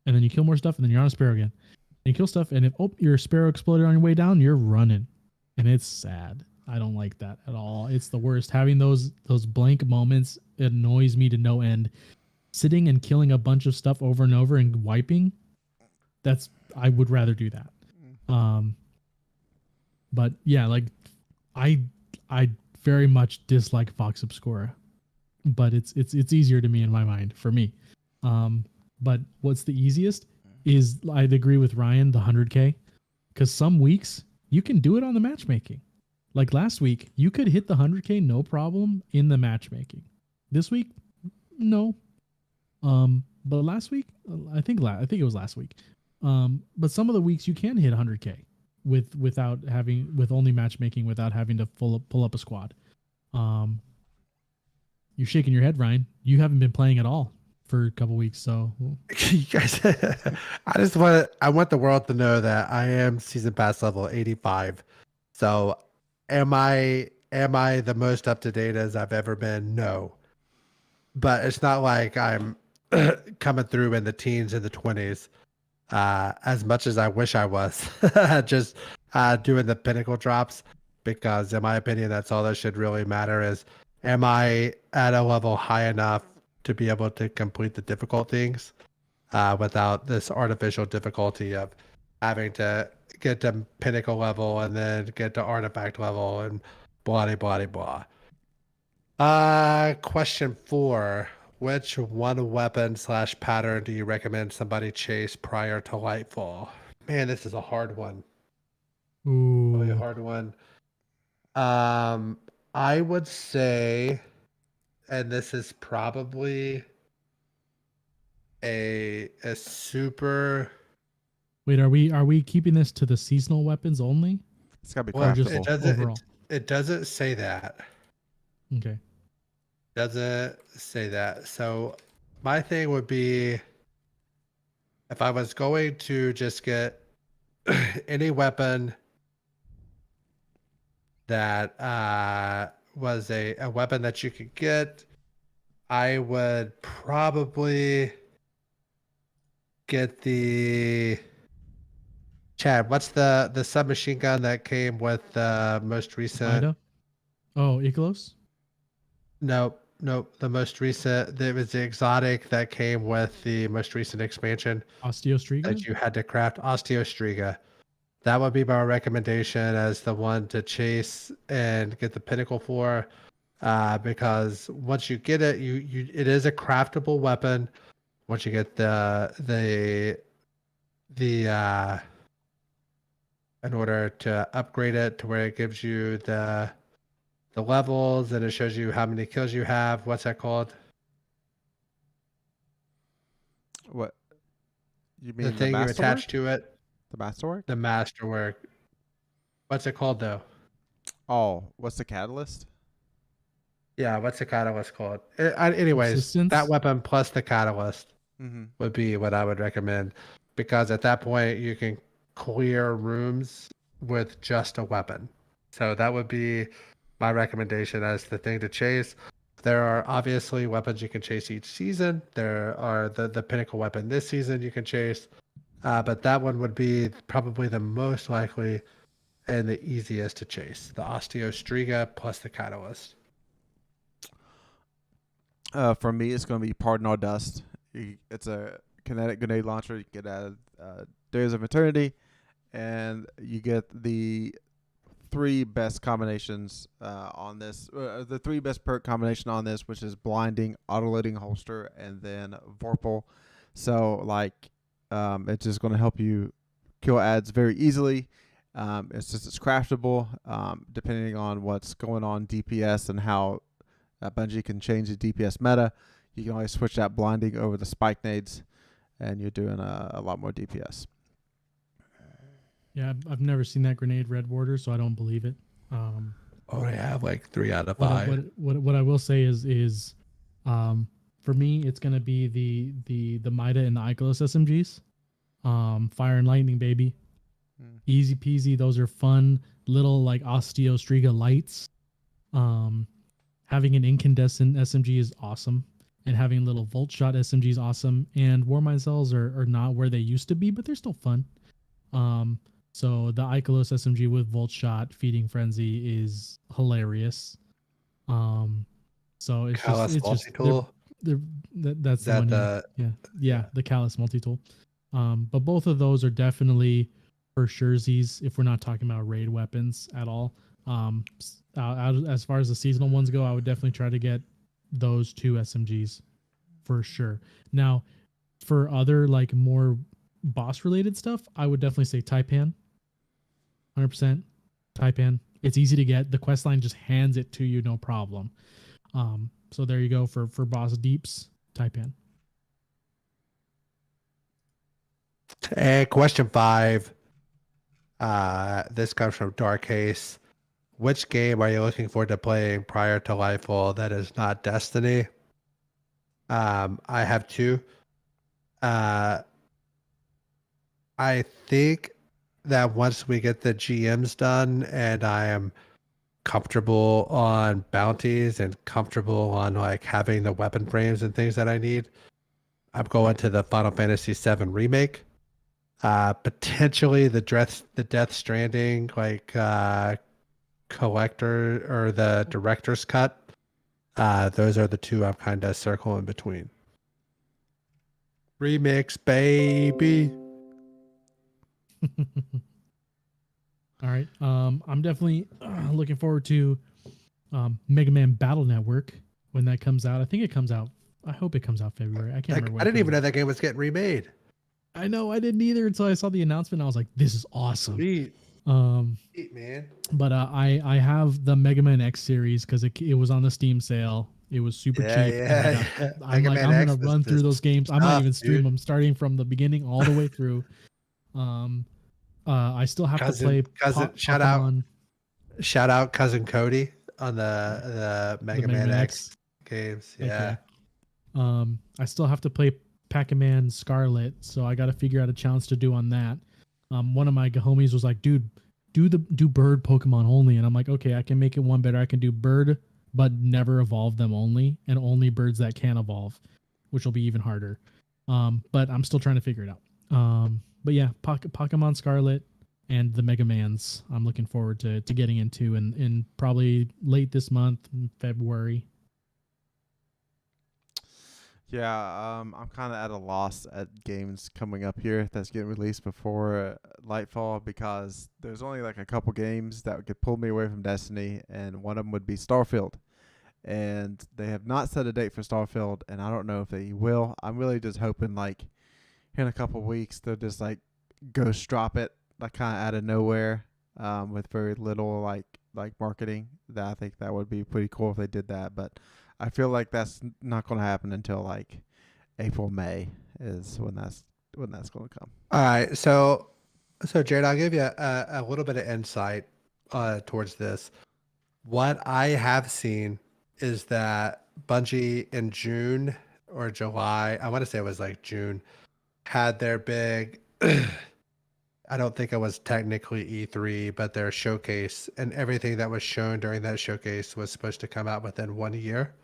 and then you kill more stuff and then you're on a sparrow again. And you kill stuff, and if your sparrow exploded on your way down, you're running, and it's sad. I don't like that at all. It's the worst. Having those blank moments annoys me to no end. Sitting and killing a bunch of stuff over and over and wiping, I would rather do that. But yeah, like I very much dislike Vox Obscura, but it's easier to me in my mind for me. But what's the easiest is I'd agree with Ryan, the 100K, because some weeks you can do it on the matchmaking. Like last week, you could hit the 100K no problem in the matchmaking. This week, no. But last week, I think it was last week. But some of the weeks you can hit 100K with only matchmaking without having to pull up a squad. You're shaking your head, Ryan. You haven't been playing at all for a couple weeks, so You guys, I want the world to know that I am season pass level 85. So am I the most up to date as I've ever been? No. But it's not like I'm coming through in the teens and the 20s as much as I wish I was. Just doing the pinnacle drops, because in my opinion that's all that should really matter is, am I at a level high enough to be able to complete the difficult things without this artificial difficulty of having to get to pinnacle level and then get to artifact level and blah blah blah. Question 4. Which one weapon / pattern do you recommend somebody chase prior to Lightfall? Man, this is a hard one. Really a ooh, hard one. I would say, and this is probably a super. wait, are we keeping this to the seasonal weapons only? It's gotta be Well, just craftable. overall? it doesn't say that. Okay. Doesn't say that. So my thing would be, if I was going to just get any weapon that was a weapon that you could get, I would probably get the Chad. What's the submachine gun that came with the most recent? Ida? Oh, Ikelos? Nope. The most recent. There was the exotic that came with the most recent expansion Osteostriga? that you had to craft. Osteostriga. That would be my recommendation as the one to chase and get the pinnacle for, because once you get it, it is a craftable weapon. Once you get the in order to upgrade it to where it gives you the levels and it shows you how many kills you have. What's that called? What you mean? The thing you attach to it. The masterwork. The masterwork. What's it called though? Oh, what's the catalyst? Yeah, what's the catalyst called? Anyways, Subsistence? that weapon plus the catalyst Mm-hmm. would be what I would recommend, because at that point you can clear rooms with just a weapon. So that would be my recommendation as the thing to chase. There are obviously weapons you can chase each season. There are the pinnacle weapon this season you can chase. But that one would be probably the most likely and the easiest to chase. The Osteostriga plus the Catalyst. For me, it's going to be Pardon All Dust. It's a kinetic grenade launcher you get Days of Eternity, and you get the 3 best combinations on this. The 3 best perk combination on this, which is Blinding, Autoloading Holster, and then Vorpal. So like, it's just going to help you kill ads very easily. It's craftable depending on what's going on DPS and how Bungie can change the DPS meta. You can always switch that Blinding over the Spike Nades, and you're doing a lot more DPS. Yeah, I've never seen that grenade red border, so I don't believe it. Only have like 3 out of What 5. what I will say is for me it's gonna be the Mida and the Ikelos SMGs. Fire and Lightning, baby. Easy peasy. Those are fun little like Osteo Striga lights. Having an incandescent SMG is awesome, and having little Volt Shot SMG is awesome. And Warmind cells are not where they used to be, but they're still fun. So the Ikelos SMG with Volt Shot Feeding Frenzy is hilarious. So it's Callus just multi-tool. that's That the one. Yeah, the Callus multi-tool. But both of those are definitely for surezies if we're not talking about raid weapons at all. As far as the seasonal ones go, I would definitely try to get those 2 SMGs for sure. Now, for other like more boss related stuff, I would definitely say Taipan. 100% Taipan. It's easy to get. The quest line just hands it to you, no problem. So there you go for boss deeps, Taipan. And question 5. This comes from Dark Case. Which game are you looking forward to playing prior to Lightfall that is not Destiny? I have 2. I think that once we get the GMs done and I am comfortable on bounties and comfortable on like having the weapon frames and things that I need, I'm going to the Final Fantasy VII remake. Potentially the Death Stranding like collector or the director's cut. Those are the 2 I'm kind of circling between. Remix, baby. All right. I'm definitely looking forward to Mega Man Battle Network when that comes out. I think it comes out. I hope it comes out February. I can't remember. I didn't even know that game was getting remade. I know I didn't either until I saw the announcement. I was like, "This is awesome." Sweet. Sweet, Man. But I have the Mega Man X series because it was on the Steam sale. It was super cheap. Yeah. I'm like, I'm gonna run through those games. I might even stream them starting from the beginning all the way through. I still have to play shout out cousin Cody on the Mega Man X games. Yeah. I still have to play Pac-Man Scarlet, so I got to figure out a challenge to do on that. One of my homies was like, "Dude, do bird Pokemon only," and I'm like, "Okay, I can make it one better. I can do bird, but never evolve them only, and only birds that can evolve, which will be even harder." But I'm still trying to figure it out. But yeah, Pokemon Scarlet and the Mega Mans, I'm looking forward to getting into in probably late this month, February. Yeah, I'm kind of at a loss at games coming up here that's getting released before Lightfall, because there's only like a couple games that could pull me away from Destiny, and one of them would be Starfield. And they have not set a date for Starfield, and I don't know if they will. I'm really just hoping like here in a couple weeks they'll just like ghost drop it like kind of out of nowhere with very little like marketing. That I think that would be pretty cool if they did that, but I feel like that's not going to happen until like April, May is when that's going to come. All right, so Jared, I'll give you a little bit of insight towards this. What I have seen is that Bungie in June or July, I want to say it was like June, had their big, I don't think it was technically E3, but their showcase, and everything that was shown during that showcase was supposed to come out within 1 year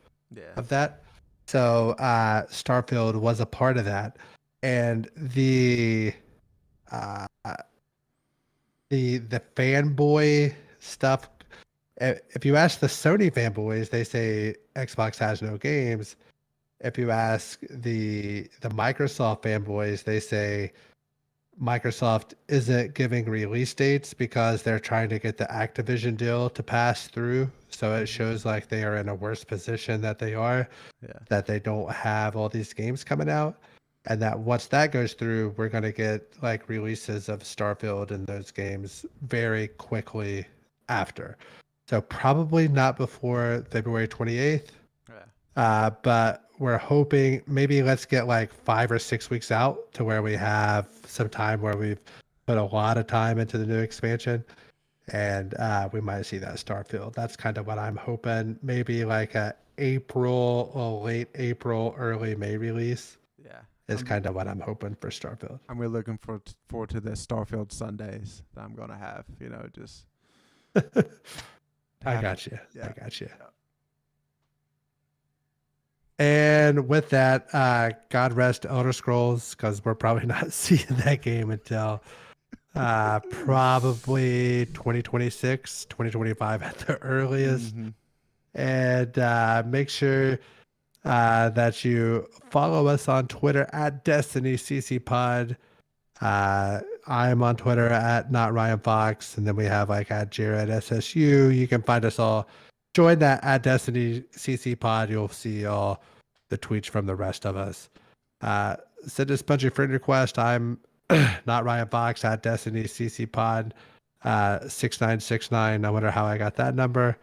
of that. So Starfield was a part of that. And the fanboy stuff, if you ask the Sony fanboys, they say Xbox has no games. If you ask the Microsoft fanboys, they say Microsoft isn't giving release dates because they're trying to get the Activision deal to pass through. So it shows like they are in a worse position that they are, Yeah. that they don't have all these games coming out. And that once that goes through, we're going to get like releases of Starfield and those games very quickly after. So probably not before February 28th. Yeah. But we're hoping maybe let's get like 5 or 6 weeks out to where we have some time where we've put a lot of time into the new expansion, and we might see that Starfield. That's kind of what I'm hoping. Maybe like a April or late April, early May release Yeah. is kind of what I'm hoping for Starfield. I'm really looking forward to the Starfield Sundays that I'm gonna have. You know, just I got you. Yeah. I got you. Yeah. And with that, God rest Elder Scrolls, because we're probably not seeing that game until probably 2026, 2025 at the earliest. Mhm. And make sure that you follow us on Twitter at DestinyCCPod. I'm on Twitter at NotRyanFox, and then we have like at Jared-SSU. You can find us all. Join that at DestinyCCPod. You'll see all the tweets from the rest of us. Send us a bunch of friend requests. I'm not Ryan Fox at DestinyCCPod 6969. I wonder how I got that number.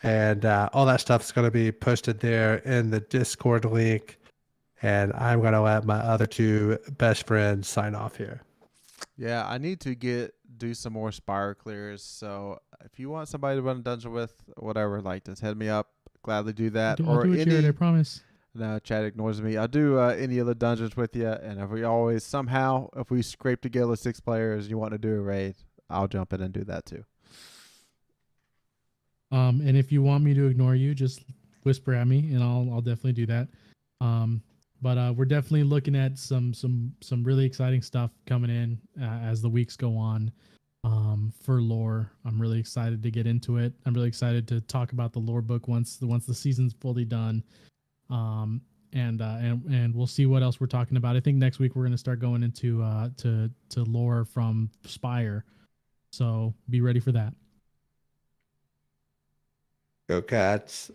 And all that stuff is going to be posted there in the Discord link. And I'm going to let my other two best friends sign off here. Yeah, I need to do some more Spire clears. So if you want somebody to run a dungeon with, whatever, like just hit me up. Gladly do that. I'll do it, Jared, I promise. No, Chad ignores me. I'll do any of the dungeons with you. And if we scrape together 6 players and you want to do a raid, I'll jump in and do that too. And if you want me to ignore you, just whisper at me, and I'll definitely do that. But we're definitely looking at some really exciting stuff coming in as the weeks go on. For lore, I'm really excited to get into it. I'm really excited to talk about the lore book once the season's fully done. And we'll see what else we're talking about. I think next week we're going to start going into to lore from Spire. So be ready for that. Go Cats.